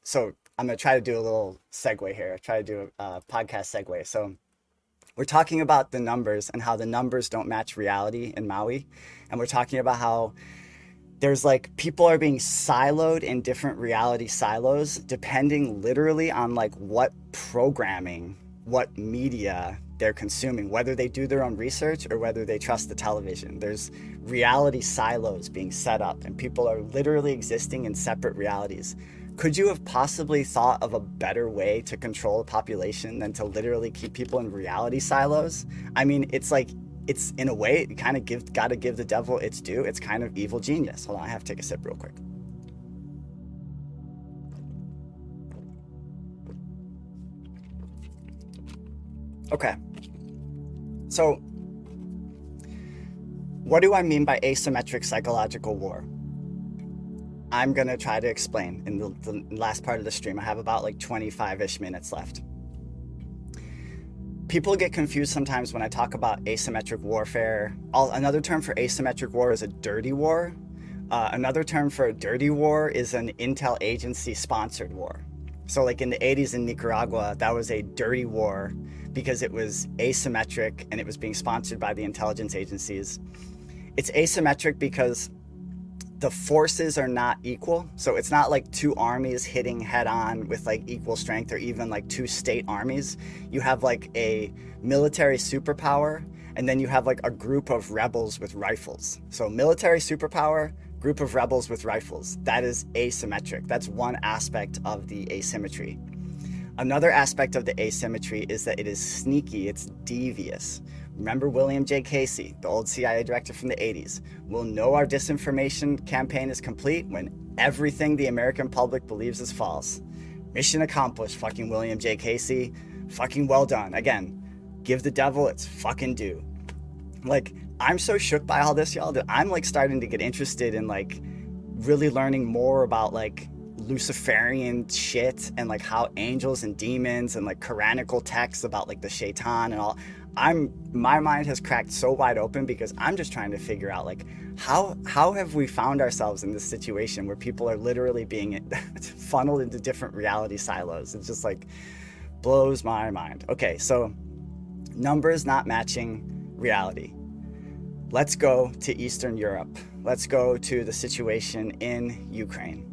so I'm going to try to do a little segue here, try to do a podcast segue. So we're talking about the numbers and how the numbers don't match reality in Maui. And we're talking about how there's like people are being siloed in different reality silos, depending literally on like what programming, what media they're consuming, whether they do their own research or whether they trust the television. There's reality silos being set up and people are literally existing in separate realities. Could you have possibly thought of a better way to control a population than to literally keep people in reality silos? I mean, it's like, it's in a way, you kind of gotta give the devil its due. It's kind of evil genius. Hold on, I have to take a sip real quick. Okay, so what do I mean by asymmetric psychological war? I'm gonna try to explain in the last part of the stream. I have about like 25-ish minutes left. People get confused sometimes when I talk about asymmetric warfare. Another term for asymmetric war is a dirty war. Another term for a dirty war is an intel agency sponsored war. So like in the 80s in Nicaragua, that was a dirty war because it was asymmetric and it was being sponsored by the intelligence agencies. It's asymmetric because the forces are not equal. So it's not like two armies hitting head on with like equal strength or even like two state armies. You have like a military superpower and then you have like a group of rebels with rifles. So military superpower, group of rebels with rifles. That is asymmetric. That's one aspect of the asymmetry. Another aspect of the asymmetry is that it is sneaky, it's devious. Remember William J. Casey, the old CIA director from the 80s. We'll know our disinformation campaign is complete when everything the American public believes is false. mission accomplished, fucking William J. Casey. Fucking well done. Again, give the devil its fucking due. Like, I'm so shook by all this, y'all, that I'm like starting to get interested in like really learning more about like Luciferian shit and like how angels and demons and like Quranical texts about like the shaitan and all. My mind has cracked so wide open because I'm just trying to figure out like how have we found ourselves in this situation where people are literally being funneled into different reality silos. It just like blows my mind. Okay, so numbers not matching reality. Let's go to Eastern Europe. Let's go to the situation in Ukraine.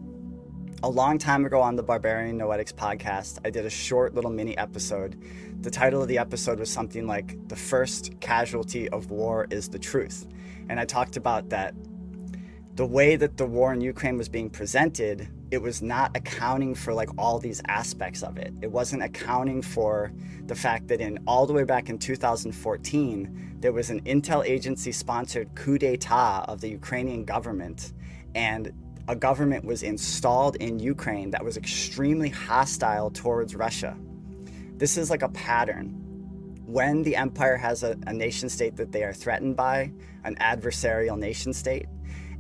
A long time ago on the Barbarian Noetics podcast, I did a short little mini episode. The title of the episode was something like "The First Casualty of War is the Truth." And I talked about that the way that the war in Ukraine was being presented, it was not accounting for like all these aspects of it. It wasn't accounting for the fact that all the way back in 2014, there was an intel agency sponsored coup d'etat of the Ukrainian government, and a government was installed in Ukraine that was extremely hostile towards Russia. This is like a pattern. When the empire has a nation state that they are threatened by, an adversarial nation state,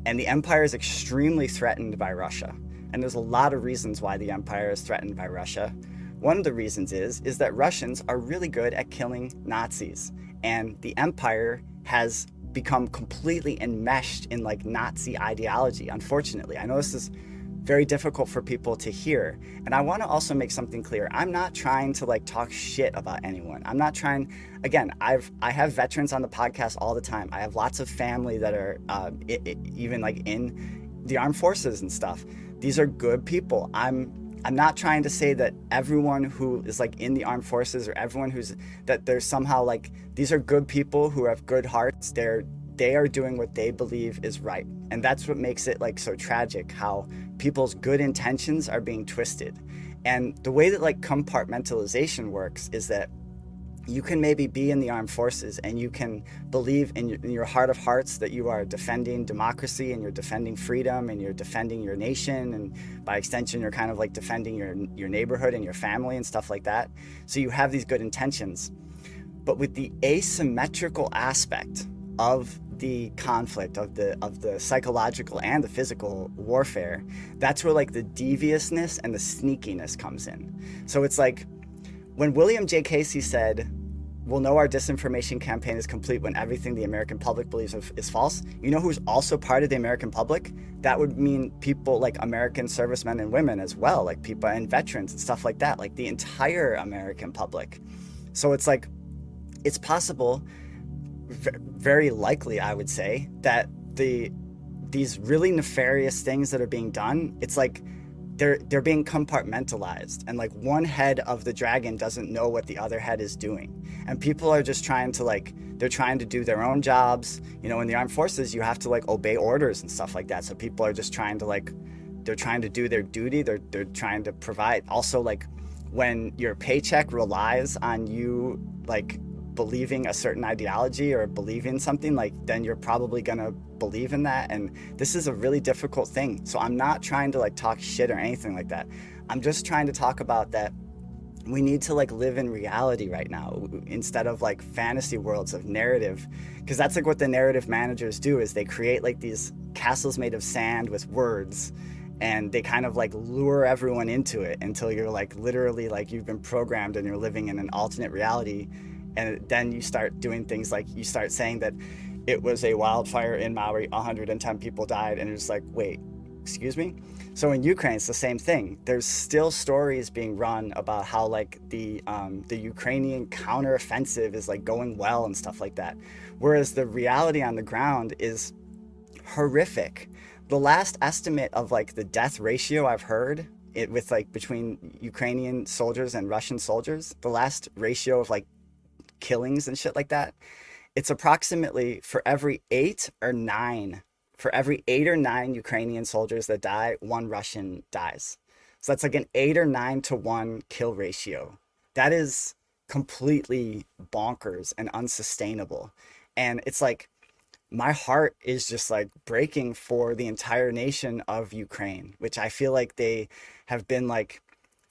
and the empire is extremely threatened by Russia. And there's a lot of reasons why the empire is threatened by Russia. One of the reasons is that Russians are really good at killing Nazis. And the empire has become completely enmeshed in like Nazi ideology, unfortunately. I know this is very difficult for people to hear. And I want to also make something clear. I'm not trying to like talk shit about anyone. I'm not trying, again, I have veterans on the podcast all the time. I have lots of family that are even like in the armed forces and stuff. These are good people. I'm not trying to say that everyone who is like in the armed forces or everyone that there's somehow like, these are good people who have good hearts. They are doing what they believe is right. And that's what makes it like so tragic, how people's good intentions are being twisted. And the way that like compartmentalization works is that you can maybe be in the armed forces and you can believe in your heart of hearts that you are defending democracy and you're defending freedom and you're defending your nation, and by extension you're kind of like defending your neighborhood and your family and stuff like that. So you have these good intentions. But with the asymmetrical aspect of the conflict, of the psychological and the physical warfare, that's where like the deviousness and the sneakiness comes in. So it's like when William J. Casey said, "We'll know our disinformation campaign is complete when everything the American public believes is false," you know who's also part of the American public? That would mean people like American servicemen and women as well, like people and veterans and stuff like that, like the entire American public. So it's like, it's possible, very likely, I would say, that these really nefarious things that are being done, it's like they're being compartmentalized, and like one head of the dragon doesn't know what the other head is doing, and people are just trying to like, they're trying to do their own jobs. You know, in the armed forces you have to like obey orders and stuff like that, so people are just trying to like, they're trying to do their duty, they're trying to provide. Also, like when your paycheck relies on you like believing a certain ideology or believing something, like then you're probably gonna believe in that. And this is a really difficult thing. So I'm not trying to like talk shit or anything like that. I'm just trying to talk about that we need to like live in reality right now instead of like fantasy worlds of narrative, because that's like what the narrative managers do, is they create like these castles made of sand with words, and they kind of like lure everyone into it until you're like literally like you've been programmed and you're living in an alternate reality. And then you start doing things like you start saying that it was a wildfire in Maui, 110 people died, and it's like, wait, excuse me? So in Ukraine, it's the same thing. There's still stories being run about how like the Ukrainian counteroffensive is like going well and stuff like that. Whereas the reality on the ground is horrific. The last estimate of like the death ratio I've heard with like between Ukrainian soldiers and Russian soldiers, the last ratio of like killings and shit like that, it's approximately for every 8 or 9 Ukrainian soldiers that die, 1 Russian dies. So that's like an 8 or 9 to 1 kill ratio. That is completely bonkers and unsustainable. And it's like, my heart is just like breaking for the entire nation of Ukraine, which I feel like they have been like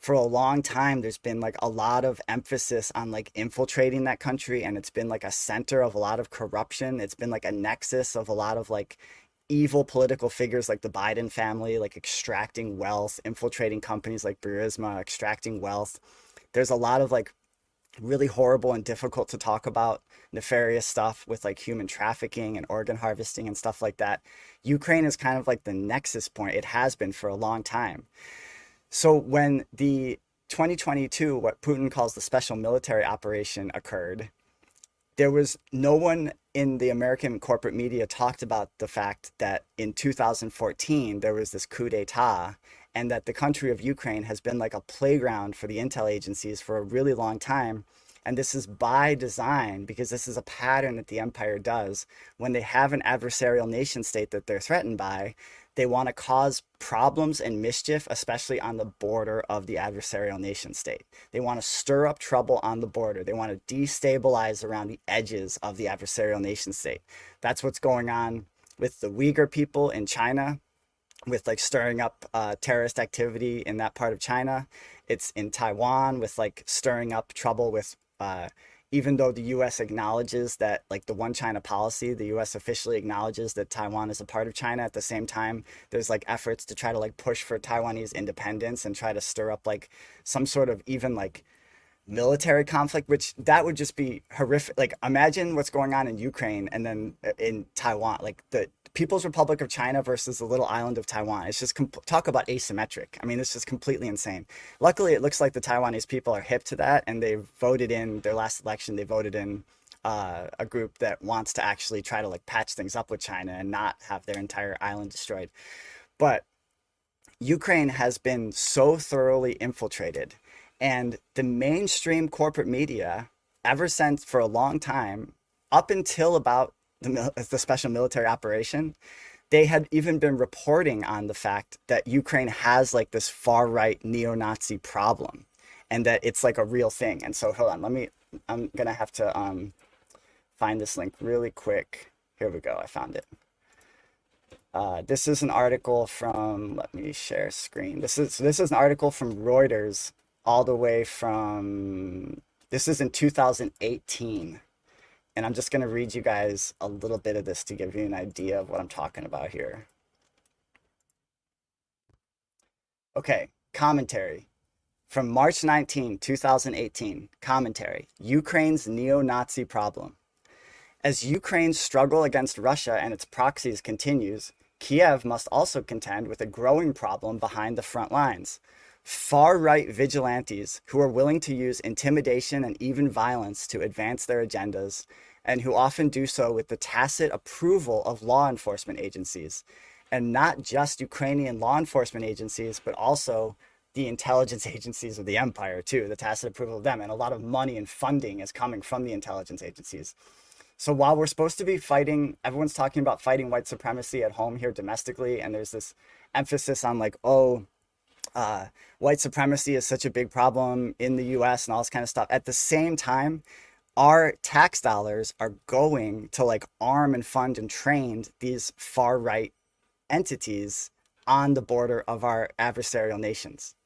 for a long time, there's been like a lot of emphasis on like infiltrating that country, and it's been like a center of a lot of corruption. It's been like a nexus of a lot of like evil political figures like the Biden family, like extracting wealth, infiltrating companies like Burisma, extracting wealth. There's a lot of like really horrible and difficult to talk about nefarious stuff with like human trafficking and organ harvesting and stuff like that. Ukraine is kind of like the nexus point. It has been for a long time. So when the 2022, what Putin calls the special military operation occurred, there was no one in the American corporate media talked about the fact that in 2014, there was this coup d'etat, and that the country of Ukraine has been like a playground for the intel agencies for a really long time. And this is by design, because this is a pattern that the empire does. When they have an adversarial nation state that they're threatened by, they want to cause problems and mischief, especially on the border of the adversarial nation state. They want to stir up trouble on the border. They want to destabilize around the edges of the adversarial nation state. That's what's going on with the Uyghur people in China, with like stirring up terrorist activity in that part of China. It's in Taiwan with like stirring up trouble with, even though the US acknowledges that like the one China policy, the US officially acknowledges that Taiwan is a part of China. At the same time, there's like efforts to try to like push for Taiwanese independence and try to stir up like some sort of even like military conflict, which that would just be horrific. Like imagine what's going on in Ukraine and then in Taiwan, like the People's Republic of China versus the little island of Taiwan. It's just talk about asymmetric. I mean, it's just completely insane. Luckily, it looks like the Taiwanese people are hip to that, and they voted in their last election. They voted in a group that wants to actually try to like patch things up with China and not have their entire island destroyed. But Ukraine has been so thoroughly infiltrated, and the mainstream corporate media, ever since for a long time, up until about the special military operation, they had even been reporting on the fact that Ukraine has like this far right neo-Nazi problem, and that it's like a real thing. And so hold on, I'm gonna have to find this link really quick. Here we go, I found it. This is an article from, let me share screen. This is an article from Reuters, all the way from, this is in 2018. And I'm just going to read you guys a little bit of this to give you an idea of what I'm talking about here. Okay, commentary. From March 19, 2018, commentary, Ukraine's neo-Nazi problem. As Ukraine's struggle against Russia and its proxies continues, Kiev must also contend with a growing problem behind the front lines. Far-right vigilantes who are willing to use intimidation and even violence to advance their agendas, and who often do so with the tacit approval of law enforcement agencies, and not just Ukrainian law enforcement agencies, but also the intelligence agencies of the empire too, the tacit approval of them, and a lot of money and funding is coming from the intelligence agencies. So while we're supposed to be fighting, everyone's talking about fighting white supremacy at home here domestically, and there's this emphasis on like, white supremacy is such a big problem in the US and all this kind of stuff. At the same time, our tax dollars are going to like arm and fund and train these far right entities on the border of our adversarial nations.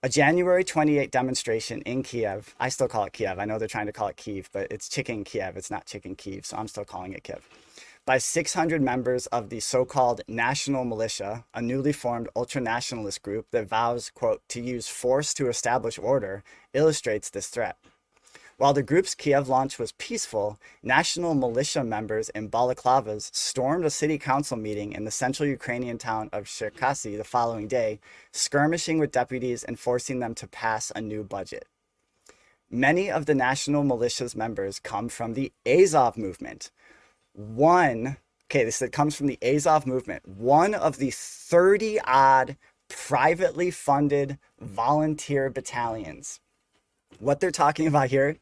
A January 28 demonstration in Kiev, I still call it Kiev. I know they're trying to call it Kyiv, but it's Chicken Kiev. It's not Chicken Kyiv, so I'm still calling it Kiev. By 600 members of the so-called National Militia, a newly formed ultra-nationalist group that vows, quote, to use force to establish order, illustrates this threat. While the group's Kiev launch was peaceful, national militia members in balaclavas stormed a city council meeting in the central Ukrainian town of Cherkasy the following day, skirmishing with deputies and forcing them to pass a new budget. Many of the national militia's members come from the Azov movement. It comes from the Azov movement, one of the 30-odd privately funded volunteer battalions. What they're talking about here,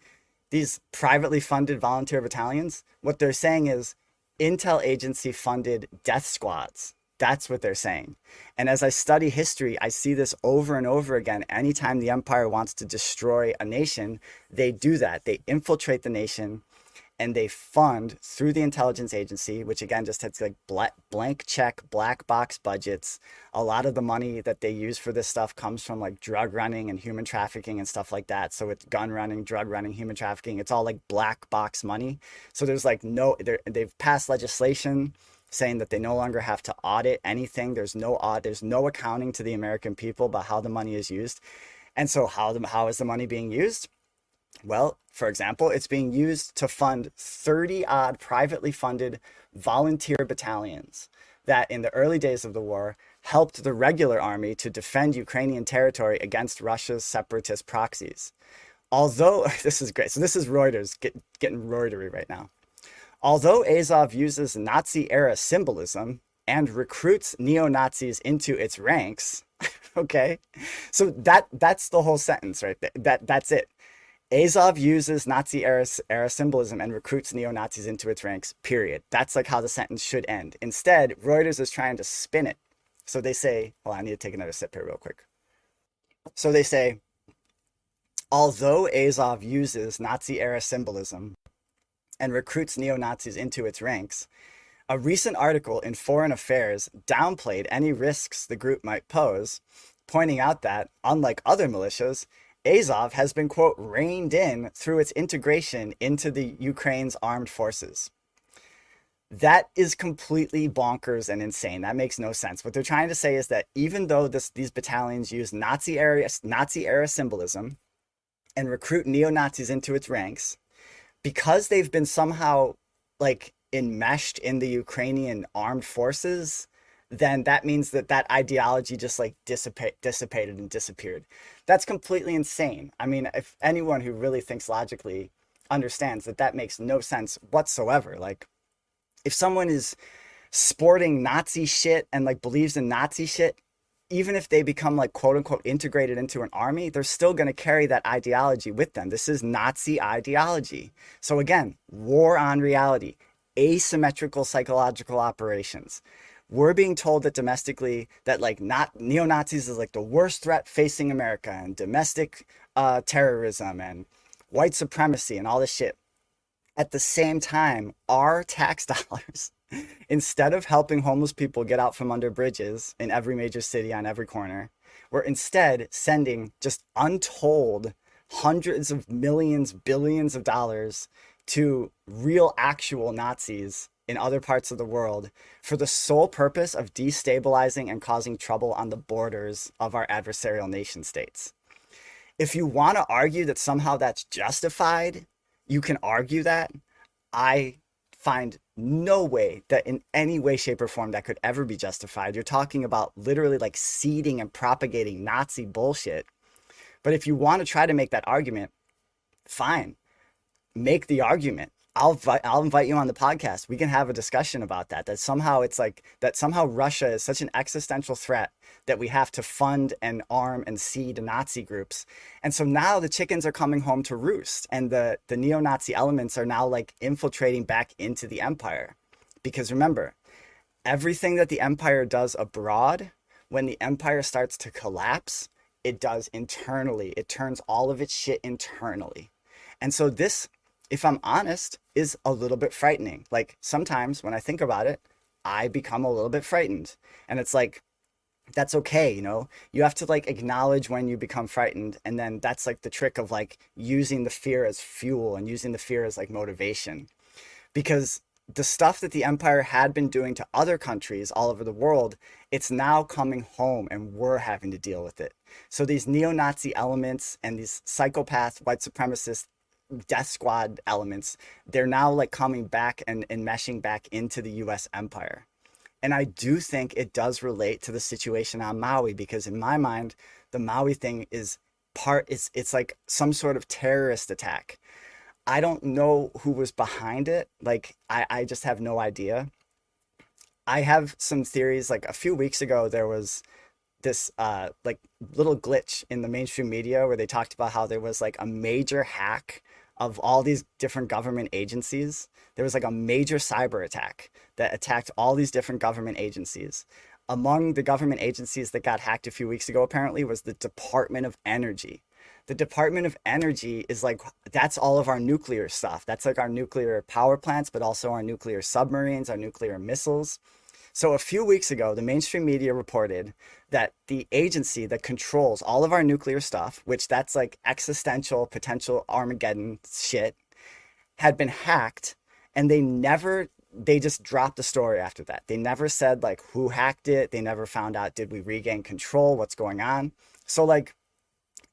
these privately funded volunteer battalions, what they're saying is intel agency funded death squads. That's what they're saying. And as I study history, I see this over and over again. Anytime the empire wants to destroy a nation, they do that. They infiltrate the nation, and they fund through the intelligence agency, which again just has like blank check, black box budgets. A lot of the money that they use for this stuff comes from like drug running and human trafficking and stuff like that. So it's gun running, drug running, human trafficking. It's all like black box money. So there's like they've passed legislation saying that they no longer have to audit anything. There's no accounting to the American people about how the money is used. And so how is the money being used? Well, for example, it's being used to fund 30 odd privately funded volunteer battalions that in the early days of the war helped the regular army to defend Ukrainian territory against Russia's separatist proxies. Although, this is great. So this is Reuters getting Reutery right now. Although Azov uses Nazi-era symbolism and recruits neo-Nazis into its ranks, okay, so that's the whole sentence right there. That's it. Azov uses Nazi-era symbolism and recruits neo-Nazis into its ranks, period. That's like how the sentence should end. Instead, Reuters is trying to spin it. So they say, well, I need to take another sip here real quick. So they say, although Azov uses Nazi-era symbolism and recruits neo-Nazis into its ranks, a recent article in Foreign Affairs downplayed any risks the group might pose, pointing out that, unlike other militias, Azov has been, quote, reined in through its integration into the Ukraine's armed forces. That is completely bonkers and insane. That makes no sense. What they're trying to say is that even though these battalions use Nazi-era symbolism and recruit neo-Nazis into its ranks, because they've been somehow like enmeshed in the Ukrainian armed forces, then that means that ideology just like dissipated and disappeared. That's completely insane. I mean, if anyone who really thinks logically understands that makes no sense whatsoever. Like, if someone is sporting Nazi shit and like believes in Nazi shit, even if they become like quote unquote integrated into an army, they're still going to carry that ideology with them. This is Nazi ideology. So again, war on reality, asymmetrical psychological operations. We're being told that domestically that like neo-Nazis is like the worst threat facing America, and domestic terrorism and white supremacy and all this shit. At the same time, our tax dollars, instead of helping homeless people get out from under bridges in every major city on every corner, we're instead sending just untold hundreds of millions, billions of dollars to real actual Nazis in other parts of the world for the sole purpose of destabilizing and causing trouble on the borders of our adversarial nation states. If you want to argue that somehow that's justified, you can argue that. I find no way that in any way, shape, or form that could ever be justified. You're talking about literally like seeding and propagating Nazi bullshit. But if you want to try to make that argument, fine, make the argument. I'll invite you on the podcast. We can have a discussion about that. That somehow it's like that somehow Russia is such an existential threat that we have to fund and arm and seed Nazi groups. And so now the chickens are coming home to roost, and the neo-Nazi elements are now like infiltrating back into the empire. Because remember, everything that the empire does abroad, when the empire starts to collapse, it does internally. It turns all of its shit internally. And so this, if I'm honest, is a little bit frightening. Like sometimes when I think about it, I become a little bit frightened. And it's like, that's okay, you know? You have to like acknowledge when you become frightened. And then that's like the trick of like using the fear as fuel and using the fear as like motivation. Because the stuff that the empire had been doing to other countries all over the world, it's now coming home and we're having to deal with it. So these neo-Nazi elements and these psychopath white supremacist death squad elements, they're now like coming back and meshing back into the US empire. And I do think it does relate to the situation on Maui, because in my mind, the Maui thing is it's like some sort of terrorist attack. I don't know who was behind it. Like, I just have no idea. I have some theories. Like a few weeks ago, there was this like little glitch in the mainstream media where they talked about how there was like a major hack of all these different government agencies. There was like a major cyber attack that attacked all these different government agencies. Among the government agencies that got hacked a few weeks ago, apparently, was the Department of Energy. The Department of Energy is like, that's all of our nuclear stuff. That's like our nuclear power plants, but also our nuclear submarines, our nuclear missiles. So a few weeks ago, the mainstream media reported that the agency that controls all of our nuclear stuff, which that's like existential potential Armageddon shit, had been hacked, and they just dropped the story after that. They never said like who hacked it. They never found out, did we regain control? What's going on? So like,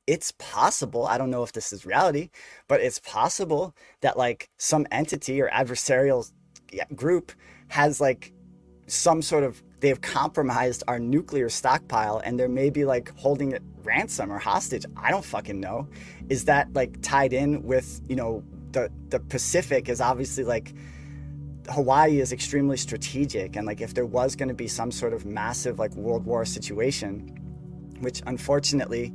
it's possible, I don't know if this is reality, but it's possible that like some entity or adversarial group has like some sort of, they've compromised our nuclear stockpile, and they're maybe like holding it ransom or hostage. I don't fucking know. Is that like tied in with, you know, the Pacific is obviously like, Hawaii is extremely strategic, and like if there was going to be some sort of massive like World War situation, which unfortunately,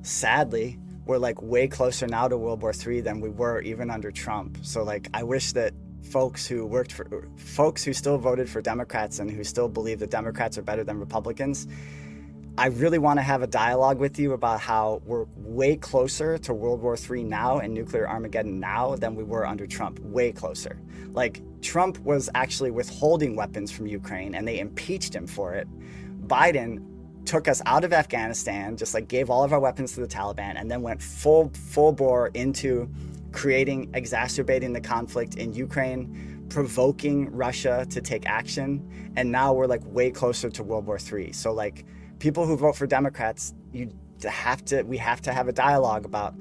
sadly, we're like way closer now to World War III than we were even under Trump. So like, I wish that folks who still voted for Democrats and who still believe that Democrats are better than Republicans, I really want to have a dialogue with you about how we're way closer to World War III now and nuclear Armageddon now than we were under Trump, way closer. Like, Trump was actually withholding weapons from Ukraine, and they impeached him for it. Biden took us out of Afghanistan, just like gave all of our weapons to the Taliban, and then went full bore into exacerbating the conflict in Ukraine, provoking Russia to take action. And now we're like way closer to World War III. So like, people who vote for Democrats, we have to have a dialogue about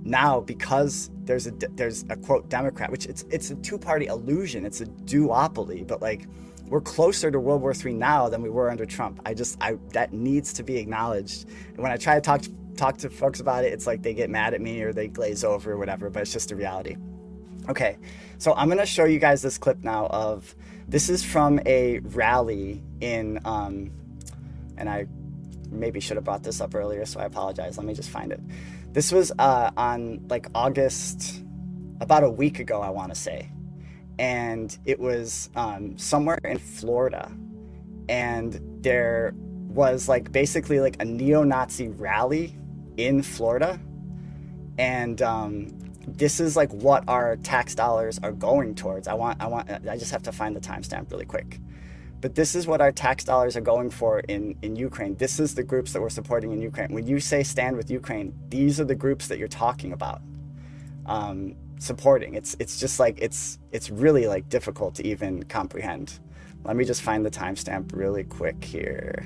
now, because there's a quote Democrat, which it's a two-party illusion. It's a duopoly, but like, we're closer to World War III now than we were under Trump. That needs to be acknowledged. And when I try to talk to folks about it, it's like they get mad at me or they glaze over or whatever, but it's just a reality. Okay, so I'm gonna show you guys this clip now this is from a rally in, and I maybe should have brought this up earlier, so I apologize. Let me just find it. This was on like August, about a week ago, I wanna say. And it was somewhere in Florida, and there was like basically like a neo-Nazi rally in Florida, and this is like what our tax dollars are going towards. I just have to find the timestamp really quick, but this is what our tax dollars are going for in Ukraine. This is the groups that we're supporting in Ukraine. When you say stand with Ukraine, these are the groups that you're talking about. Supporting. It's just like, it's really like difficult to even comprehend. Let me just find the timestamp really quick here.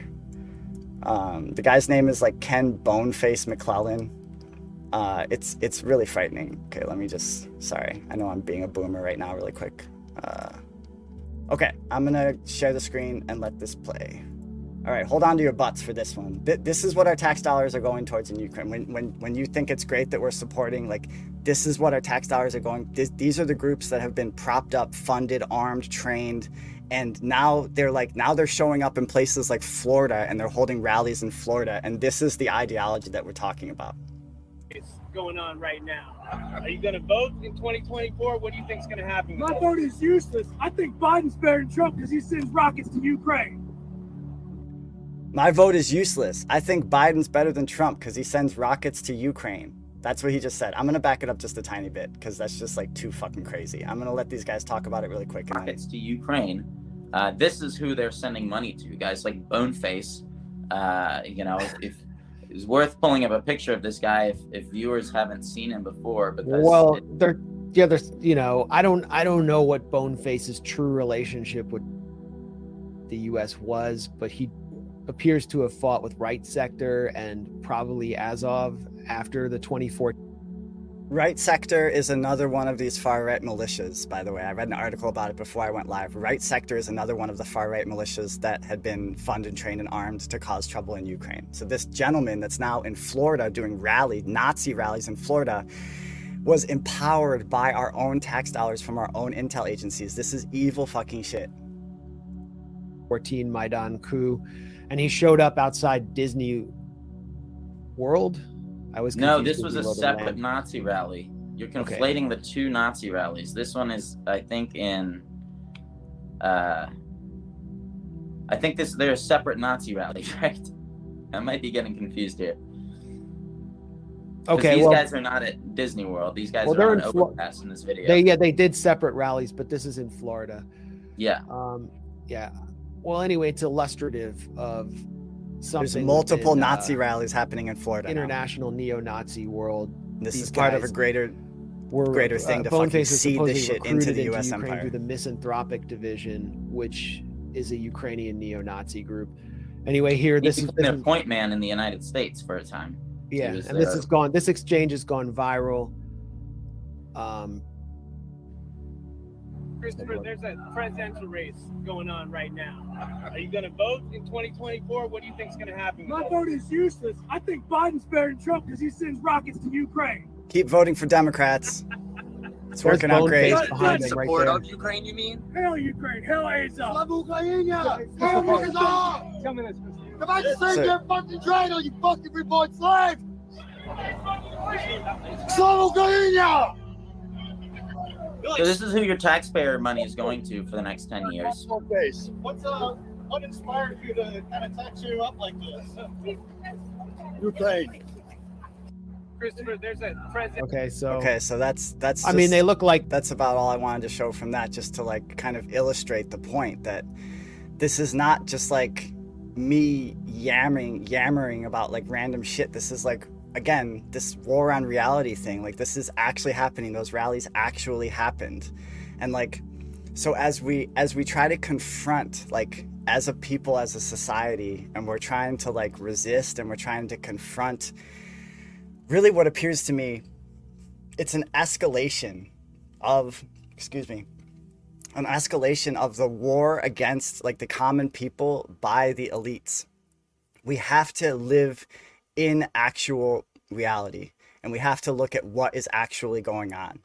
The guy's name is like Ken Boneface McClellan. It's really frightening. Okay, let me just, sorry, I know I'm being a boomer right now really quick. Okay, I'm gonna share the screen and let this play. All right, hold on to your butts for this one. This is what our tax dollars are going towards in Ukraine. When you think it's great that we're supporting, like, this is what our tax dollars are going. These are the groups that have been propped up, funded, armed, trained, and now they're showing up in places like Florida, and they're holding rallies in Florida, and this is the ideology that we're talking about. It's going on right now. Are you going to vote in 2024? What do you think is going to happen? My vote is useless. I think Biden's better than Trump because he sends rockets to Ukraine. My vote is useless. I think Biden's better than Trump because he sends rockets to Ukraine. That's what he just said. I'm going to back it up just a tiny bit because that's just like too fucking crazy. I'm going to let these guys talk about it really quick. Rockets to Ukraine. This is who they're sending money to, guys like Boneface. If it's worth pulling up a picture of this guy if viewers haven't seen him before. Because I don't know what Boneface's true relationship with the U.S. was, but he appears to have fought with Right Sector and probably Azov after the 2014. Right Sector is another one of these far-right militias, by the way. I read an article about it before I went live. Right Sector is another one of the far-right militias that had been funded, trained, and armed to cause trouble in Ukraine. So this gentleman that's now in Florida doing Nazi rallies in Florida was empowered by our own tax dollars from our own intel agencies. This is evil fucking shit. 14 Maidan coup, and he showed up outside Disney World. This was a separate Nazi rally. You're conflating the two Nazi rallies. This one is, I think, they're a separate Nazi rally, right? I might be getting confused here. Okay, these guys are not at Disney World. These guys are on overpass in this video. They did separate rallies, but this is in Florida. Yeah. Yeah. Well, anyway, it's illustrative of something. There's multiple Nazi rallies happening in Florida. International neo-Nazi world. This is part of a greater thing to fucking seed this shit into the U.S. empire. Through the Misanthropic Division, which is a Ukrainian neo-Nazi group. Anyway, here this is a point man in the United States for a time. Yeah, and this is gone. This exchange has gone viral. Christopher, there's a presidential race going on right now. Are you going to vote in 2024? What do you think is going to happen? My vote is useless. I think Biden's better than Trump because he sends rockets to Ukraine. Keep voting for Democrats. It's working out great. Support of Ukraine, you mean? Hell Ukraine. Hell Asia. Tell me this. If I just say you're fucking China, you fucking reborn slave! Slava So this is who your taxpayer money is going to for the next 10 years. What inspired you to kind of tax you up like this? Ukraine. Christopher, there's a president. Okay, so that's. I mean, they look like. That's about all I wanted to show from that, just to like kind of illustrate the point that this is not just like me yammering about like random shit. This is like, again, this war on reality thing. Like, this is actually happening. Those rallies actually happened. And like, so as we try to confront, like, as a people, as a society, and we're trying to like resist, and we're trying to confront really what appears to me, it's an escalation of the war against like the common people by the elites. We have to live in actual reality, and we have to look at what is actually going on.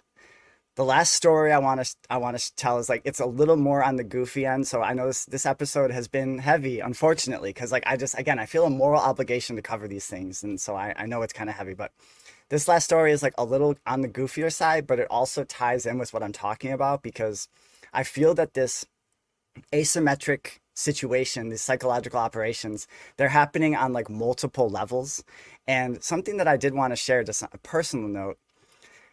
The last story I want to tell is like, it's a little more on the goofy end. So I know this episode has been heavy, unfortunately, because like I feel a moral obligation to cover these things, and so I know it's kind of heavy, but this last story is like a little on the goofier side, but it also ties in with what I'm talking about, because I feel that this asymmetric situation, these psychological operations, they're happening on like multiple levels. And something that I did want to share, just a personal note,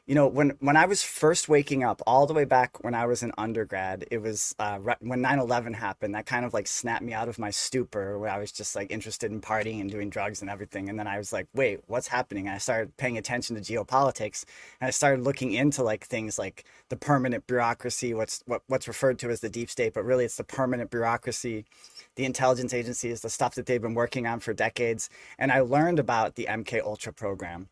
you know, when I was first waking up, all the way back when I was in undergrad, it was when 9/11 happened. That kind of like snapped me out of my stupor, where I was just like interested in partying and doing drugs and everything. And then I was like, wait, what's happening? And I started paying attention to geopolitics, and I started looking into like things like the permanent bureaucracy, what's referred to as the deep state, but really it's the permanent bureaucracy, the intelligence agencies, the stuff that they've been working on for decades. And I learned about the MK Ultra program,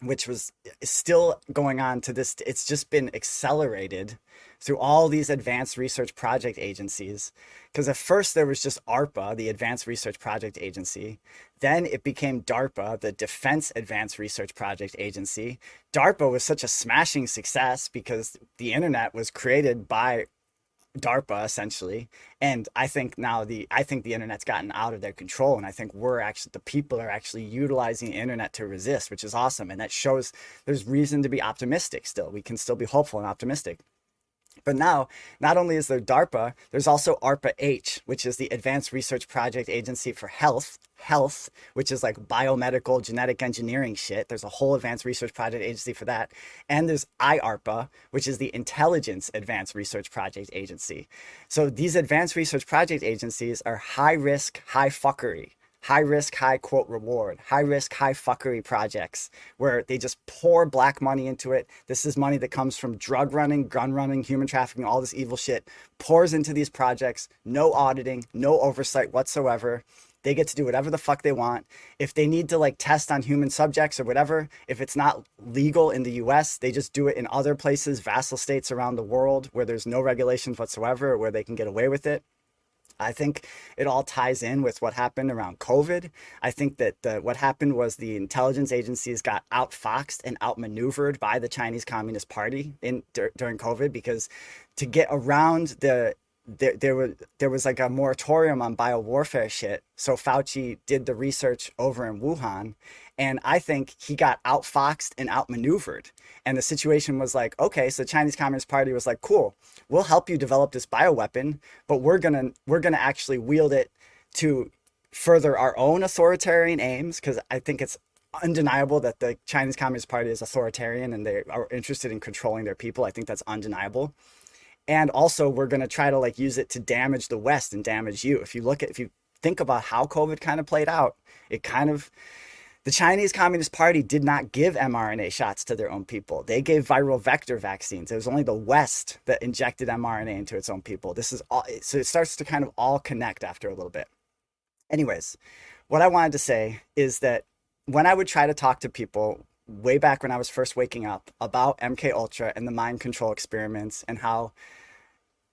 which is still going on to this. It's just been accelerated through all these advanced research project agencies. Because at first there was just ARPA, the Advanced Research Project Agency. Then it became DARPA, the Defense Advanced Research Project Agency. DARPA was such a smashing success because the internet was created by DARPA essentially, and I think the internet's gotten out of their control, and I think the people are actually utilizing the internet to resist, which is awesome, and that shows there's reason to be optimistic. Still, we can still be hopeful and optimistic. But now, not only is there DARPA, there's also ARPA-H, which is the Advanced Research Project Agency for Health, which is like biomedical genetic engineering shit. There's a whole Advanced Research Project Agency for that. And there's IARPA, which is the Intelligence Advanced Research Project Agency. So these Advanced Research Project Agencies are high risk, high fuckery. High risk, high quote reward, high risk, high fuckery projects where they just pour black money into it. This is money that comes from drug running, gun running, human trafficking, all this evil shit pours into these projects. No auditing, no oversight whatsoever. They get to do whatever the fuck they want. If they need to like test on human subjects or whatever, if it's not legal in the US, they just do it in other places, vassal states around the world where there's no regulations whatsoever, where they can get away with it. I think it all ties in with what happened around COVID. I think that what happened was the intelligence agencies got outfoxed and outmaneuvered by the Chinese Communist Party during COVID, because to get around there was like a moratorium on biowarfare shit. So Fauci did the research over in Wuhan, and I think he got outfoxed and outmaneuvered. And the situation was like, okay, so the Chinese Communist Party was like, cool, we'll help you develop this bioweapon, but we're gonna actually wield it to further our own authoritarian aims, because I think it's undeniable that the Chinese Communist Party is authoritarian and they are interested in controlling their people. I think that's undeniable. And also we're going to try to like use it to damage the West and damage you. If you think about how COVID kind of played out, the Chinese Communist Party did not give mRNA shots to their own people. They gave viral vector vaccines. It was only the West that injected mRNA into its own people. This is all, so it starts to kind of all connect after a little bit. Anyways, what I wanted to say is that when I would try to talk to people way back when I was first waking up about MK Ultra and the mind control experiments and how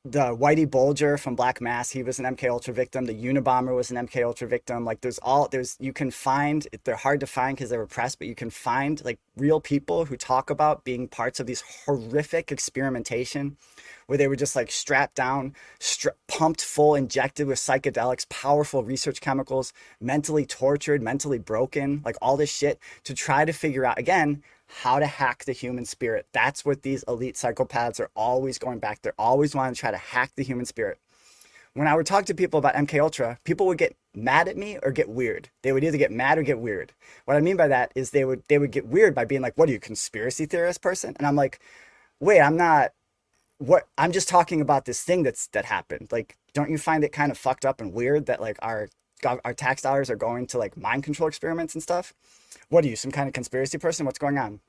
the Whitey Bulger from Black Mass, he was an MK Ultra victim. The Unabomber was an MK Ultra victim. Like you can find, they're hard to find because they're repressed, but you can find like real people who talk about being parts of these horrific experimentation where they were just like strapped down, pumped full, injected with psychedelics, powerful research chemicals, mentally tortured, mentally broken, like all this shit to try to figure out, again, how to hack the human spirit. That's what these elite psychopaths are always going back. They're always wanting to try to hack the human spirit. When I would talk to people about MK Ultra, people would get mad at me or get weird. They would either get mad or get weird. What I mean by that is they would get weird by being like, what are you, conspiracy theorist person? And I'm like, wait, I'm not. I'm just talking about this thing that happened. Like, don't you find it kind of fucked up and weird that like our tax dollars are going to like mind control experiments and stuff? What are you, some kind of conspiracy person? What's going on?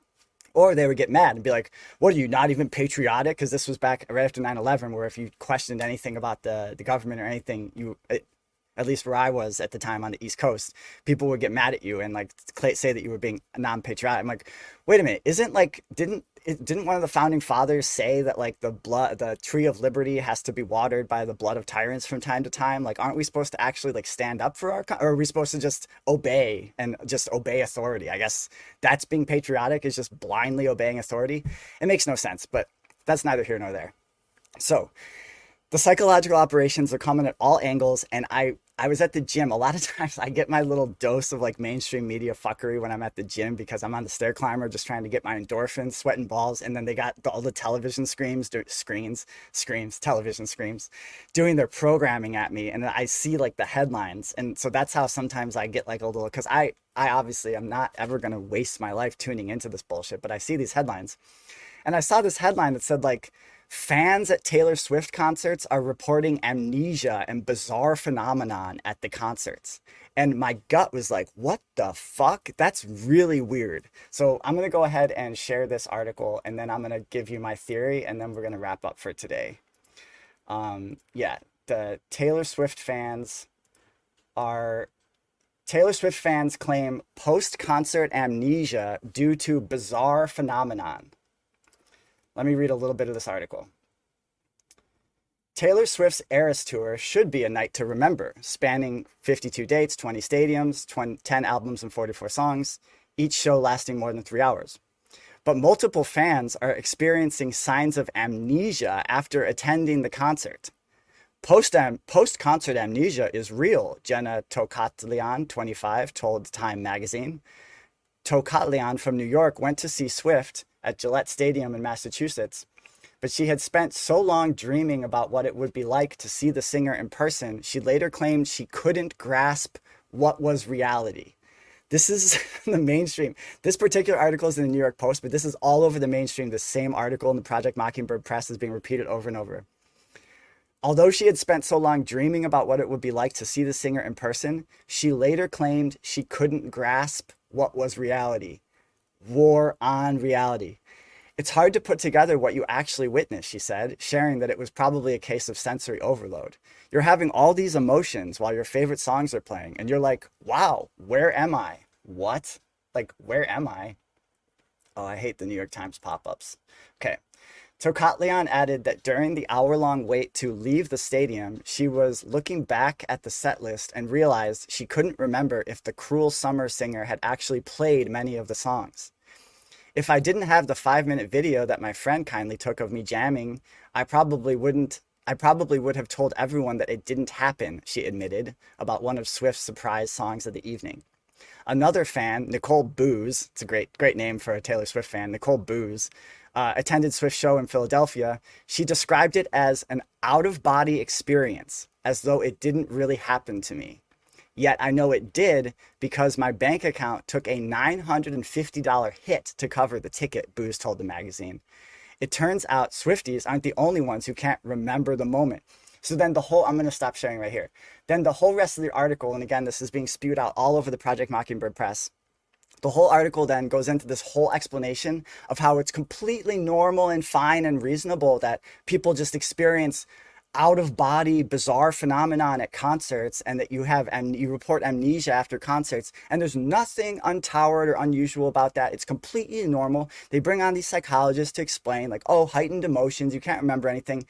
Or they would get mad and be like, what are you, not even patriotic? Because this was back right after 9/11, where if you questioned anything about the government or anything, at least where I was at the time on the East Coast, people would get mad at you and like say that you were being non-patriotic. I'm like, wait a minute, didn't one of the founding fathers say that like the tree of liberty has to be watered by the blood of tyrants from time to time? Like, aren't we supposed to actually like stand up for or are we supposed to just obey authority? I guess that's being patriotic, is just blindly obeying authority. It makes no sense, but that's neither here nor there. So the psychological operations are coming at all angles, and I was at the gym. A lot of times I get my little dose of like mainstream media fuckery when I'm at the gym because I'm on the stair climber just trying to get my endorphins, sweating balls. And then they got all the television television screens doing their programming at me. And I see like the headlines. And so that's how sometimes I get like a little, because I obviously I'm not ever going to waste my life tuning into this bullshit, but I see these headlines. And I saw this headline that said like, fans at Taylor Swift concerts are reporting amnesia and bizarre phenomenon at the concerts. And my gut was like, what the fuck? That's really weird. So I'm going to go ahead and share this article, and then I'm going to give you my theory, and then we're going to wrap up for today. The Taylor Swift fans claim post-concert amnesia due to bizarre phenomenon. Let me read a little bit of this article. Taylor Swift's Eras Tour should be a night to remember, spanning 52 dates, 20 stadiums, 10 albums, and 44 songs, each show lasting more than 3 hours. But multiple fans are experiencing signs of amnesia after attending the concert. Post-concert amnesia is real, Jenna Tokatlian, 25, told Time magazine. Tokatlian from New York went to see Swift at Gillette Stadium in Massachusetts, but she had spent so long dreaming about what it would be like to see the singer in person, she later claimed she couldn't grasp what was reality. This is the mainstream. This particular article is in the New York Post, but this is all over the mainstream. The same article in the Project Mockingbird Press is being repeated over and over. Although she had spent so long dreaming about what it would be like to see the singer in person, she later claimed she couldn't grasp what was reality. War on reality. It's hard to put together what you actually witnessed, she said, sharing that it was probably a case of sensory overload. You're having all these emotions while your favorite songs are playing, and you're like, wow, where am I? What? Like, where am I? Oh, I hate the New York Times pop-ups. Okay. Tokatlian added that during the hour-long wait to leave the stadium, she was looking back at the set list and realized she couldn't remember if the Cruel Summer singer had actually played many of the songs. If I didn't have the 5-minute video that my friend kindly took of me jamming, I probably would have told everyone that it didn't happen, she admitted, about one of Swift's surprise songs of the evening. Another fan, Nicole Booz, it's a great name for a Taylor Swift fan, Nicole Booz, attended Swift's show in Philadelphia. She described it as an out-of-body experience, as though it didn't really happen to me. Yet I know it did because my bank account took a $950 hit to cover the ticket, Booze told the magazine. It turns out Swifties aren't the only ones who can't remember the moment. So then I'm going to stop sharing right here. Then the whole rest of the article, and again, this is being spewed out all over the Project Mockingbird press. The whole article then goes into this whole explanation of how it's completely normal and fine and reasonable that people just experience out-of-body bizarre phenomenon at concerts, and that you report amnesia after concerts, and there's nothing untoward or unusual about that. It's completely normal. They bring on these psychologists to explain, like, oh, heightened emotions, you can't remember anything.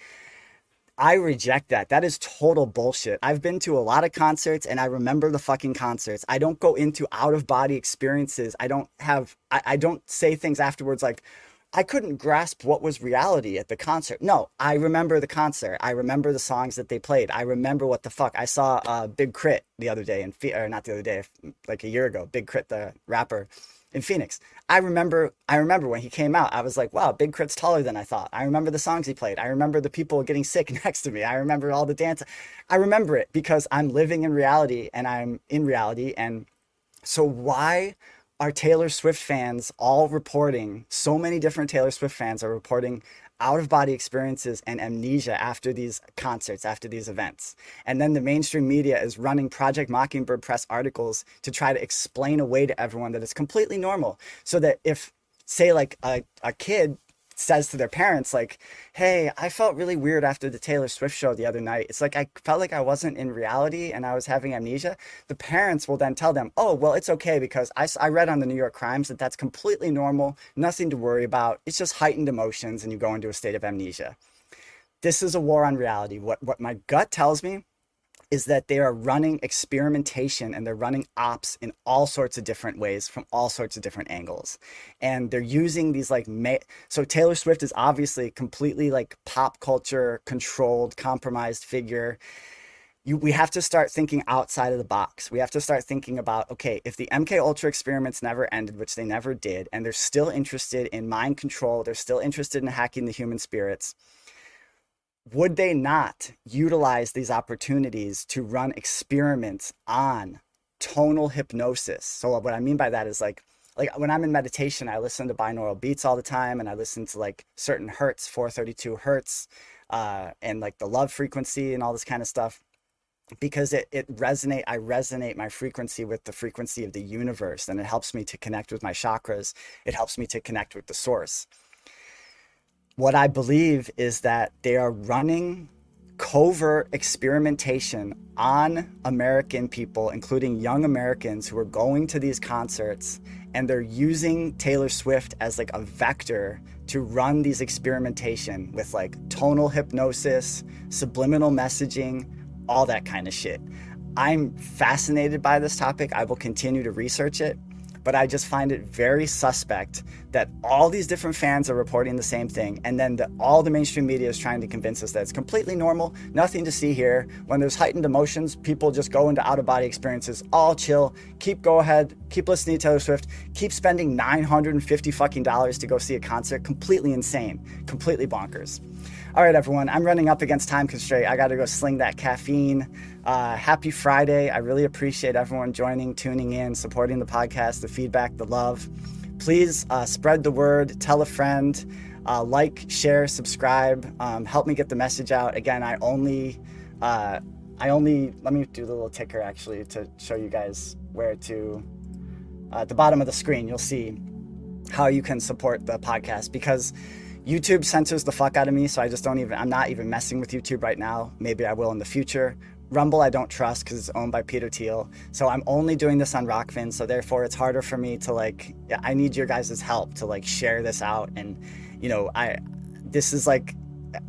I reject that. That is total bullshit. I've been to a lot of concerts and I remember the fucking concerts. I don't go into out-of-body experiences. I don't say things afterwards like, I couldn't grasp what was reality at the concert. No, I remember the concert. I remember the songs that they played. I remember what the fuck. I saw Big Crit the other day, or not the other day, like a year ago, Big Crit, the rapper in Phoenix. I remember when he came out, I was like, wow, Big Crit's taller than I thought. I remember the songs he played. I remember the people getting sick next to me. I remember all the dance. I remember it because I'm living in reality and I'm in reality. And so why are Taylor Swift fans all reporting, so many different Taylor Swift fans are reporting out-of-body experiences and amnesia after these concerts, after these events? And then the mainstream media is running Project Mockingbird press articles to try to explain away to everyone that it's completely normal. So that if, say, like a kid says to their parents, like, hey, I felt really weird after the Taylor Swift show the other night. It's like I felt like I wasn't in reality and I was having amnesia. The parents will then tell them, oh, well, it's okay because I read on the New York Crimes that that's completely normal, nothing to worry about. It's just heightened emotions and you go into a state of amnesia. This is a war on reality. What my gut tells me is that they are running experimentation and they're running ops in all sorts of different ways from all sorts of different angles. And they're using these so Taylor Swift is obviously completely like pop culture controlled, compromised figure. We have to start thinking outside of the box. We have to start thinking about, okay, if the MK Ultra experiments never ended, which they never did, and they're still interested in mind control, they're still interested in hacking the human spirits, would they not utilize these opportunities to run experiments on tonal hypnosis? So what I mean by that is like when I'm in meditation, I listen to binaural beats all the time, and I listen to like certain hertz, 432 hertz, and like the love frequency and all this kind of stuff, because I resonate my frequency with the frequency of the universe, and it helps me to connect with my chakras. It helps me to connect with the source. What I believe is that they are running covert experimentation on American people, including young Americans who are going to these concerts, and they're using Taylor Swift as like a vector to run these experimentation with like tonal hypnosis, subliminal messaging, all that kind of shit. I'm fascinated by this topic. I will continue to research it. But I just find it very suspect that all these different fans are reporting the same thing, and then all the mainstream media is trying to convince us that it's completely normal, nothing to see here. When there's heightened emotions, people just go into out-of-body experiences, all chill, go ahead, keep listening to Taylor Swift, keep spending $950 fucking dollars to go see a concert. Completely insane, completely bonkers. All right, everyone, I'm running up against time constraint. I got to go sling that caffeine. Happy Friday. I really appreciate everyone joining, tuning in, supporting the podcast, the feedback, the love. Please spread the word, tell a friend, like, share, subscribe, help me get the message out. Again, I only, let me do the little ticker actually to show you guys where to, at the bottom of the screen, you'll see how you can support the podcast, because YouTube censors the fuck out of me, so I'm not even messing with YouTube right now. Maybe I will in the future. Rumble I don't trust because it's owned by Peter Thiel. So I'm only doing this on Rockfin, so therefore it's harder for me to I need your guys' help to share this out. And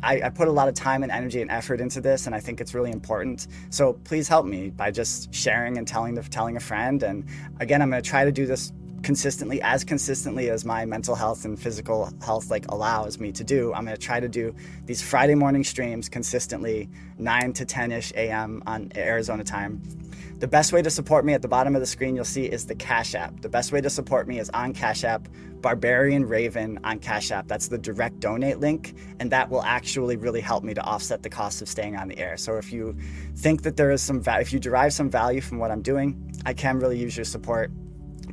I put a lot of time and energy and effort into this, and I think it's really important. So please help me by just sharing and telling a friend. And again, I'm going to try to do this consistently as my mental health and physical health like allows me to do. I'm going to try to do these Friday morning streams consistently, 9 to 10ish a.m. on Arizona time. The best way to support me, at the bottom of the screen you'll see, is the Cash App. The best way to support me is on Cash App, Barbarian Raven on Cash App. That's the direct donate link, and that will actually really help me to offset the cost of staying on the air. So if you think that there is some if you derive some value from what I'm doing, I can really use your support.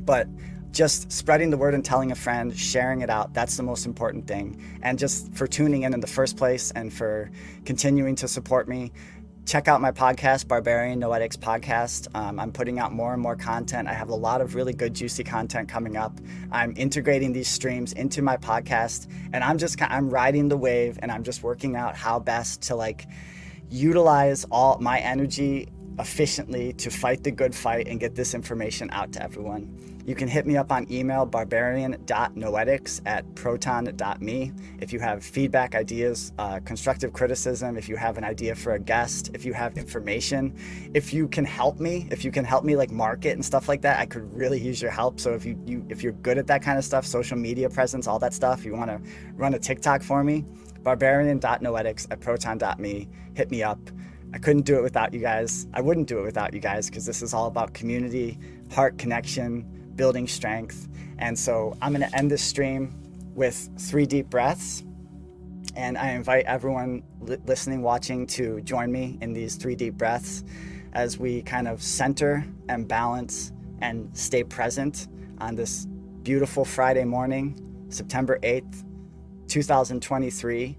But just spreading the word and telling a friend, sharing it out, that's the most important thing. And just for tuning in the first place and for continuing to support me, check out my podcast, Barbarian Noetics Podcast. I'm putting out more and more content. I have a lot of really good, juicy content coming up. I'm integrating these streams into my podcast, and I'm riding the wave, and I'm just working out how best to like utilize all my energy efficiently to fight the good fight and get this information out to everyone. You can hit me up on email, barbarian.noetics@proton.me. If you have feedback, ideas, constructive criticism, if you have an idea for a guest, if you have information, if you can help me like market and stuff like that, I could really use your help. So if you're good at that kind of stuff, social media presence, all that stuff, you want to run a TikTok for me, barbarian.noetics@proton.me, hit me up. I couldn't do it without you guys. I wouldn't do it without you guys, because this is all about community, heart connection, building strength. And so I'm going to end this stream with 3 deep breaths. And I invite everyone listening, watching, to join me in these 3 deep breaths as we kind of center and balance and stay present on this beautiful Friday morning, September 8th, 2023.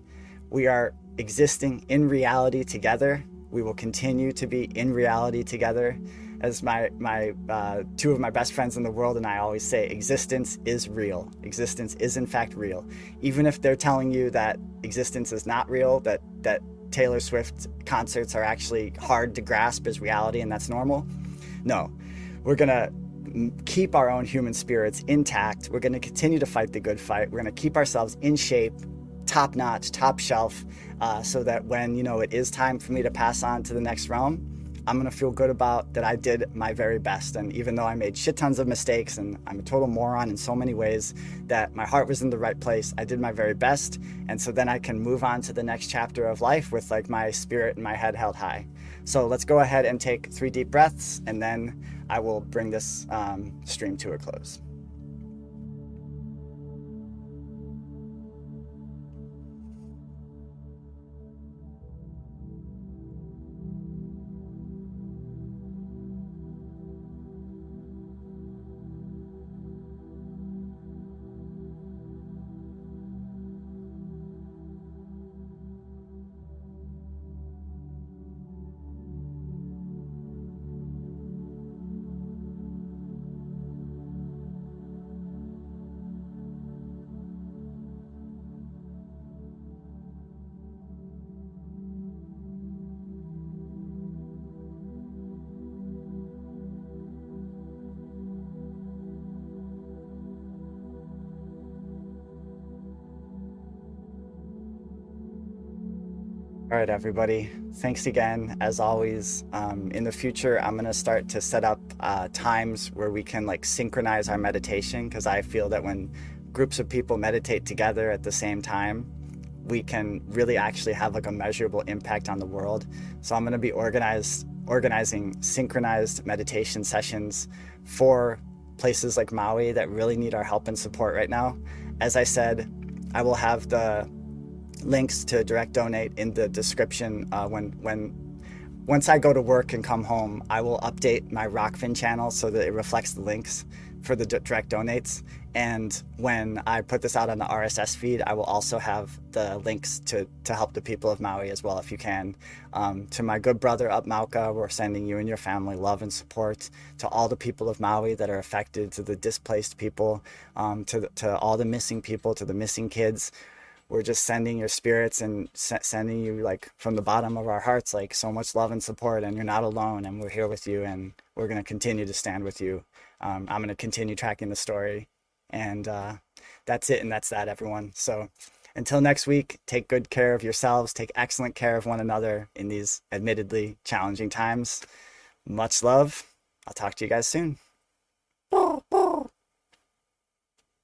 We are existing in reality together. We will continue to be in reality together. As my 2 of my best friends in the world and I always say, existence is real. Existence is in fact real. Even if they're telling you that existence is not real, that Taylor Swift concerts are actually hard to grasp as reality and that's normal. No, we're gonna keep our own human spirits intact. We're gonna continue to fight the good fight. We're gonna keep ourselves in shape, top notch, top shelf, so that when it is time for me to pass on to the next realm, I'm gonna feel good about that I did my very best. And even though I made shit tons of mistakes and I'm a total moron in so many ways, that my heart was in the right place, I did my very best. And so then I can move on to the next chapter of life with like my spirit and my head held high. So let's go ahead and take 3 deep breaths, and then I will bring this stream to a close. All right, everybody. Thanks again. As always, in the future, I'm going to start to set up times where we can like synchronize our meditation, because I feel that when groups of people meditate together at the same time, we can really actually have like a measurable impact on the world. So I'm going to be organizing synchronized meditation sessions for places like Maui that really need our help and support right now. As I said, I will have the links to direct donate in the description. Once I go to work and come home, I will update my Rockfin channel so that it reflects the links for the direct donates. And when I put this out on the RSS feed, I will also have the links to help the people of Maui as well, if you can. To my good brother up Mauka, we're sending you and your family love and support. To all the people of Maui that are affected, to the displaced people, to all the missing people, to the missing kids. We're just sending your spirits and sending you, like, from the bottom of our hearts, like, so much love and support, and you're not alone, and we're here with you, and we're going to continue to stand with you. I'm going to continue tracking the story, and that's it, and that's that, everyone. So until next week, take good care of yourselves, take excellent care of one another in these admittedly challenging times. Much love. I'll talk to you guys soon.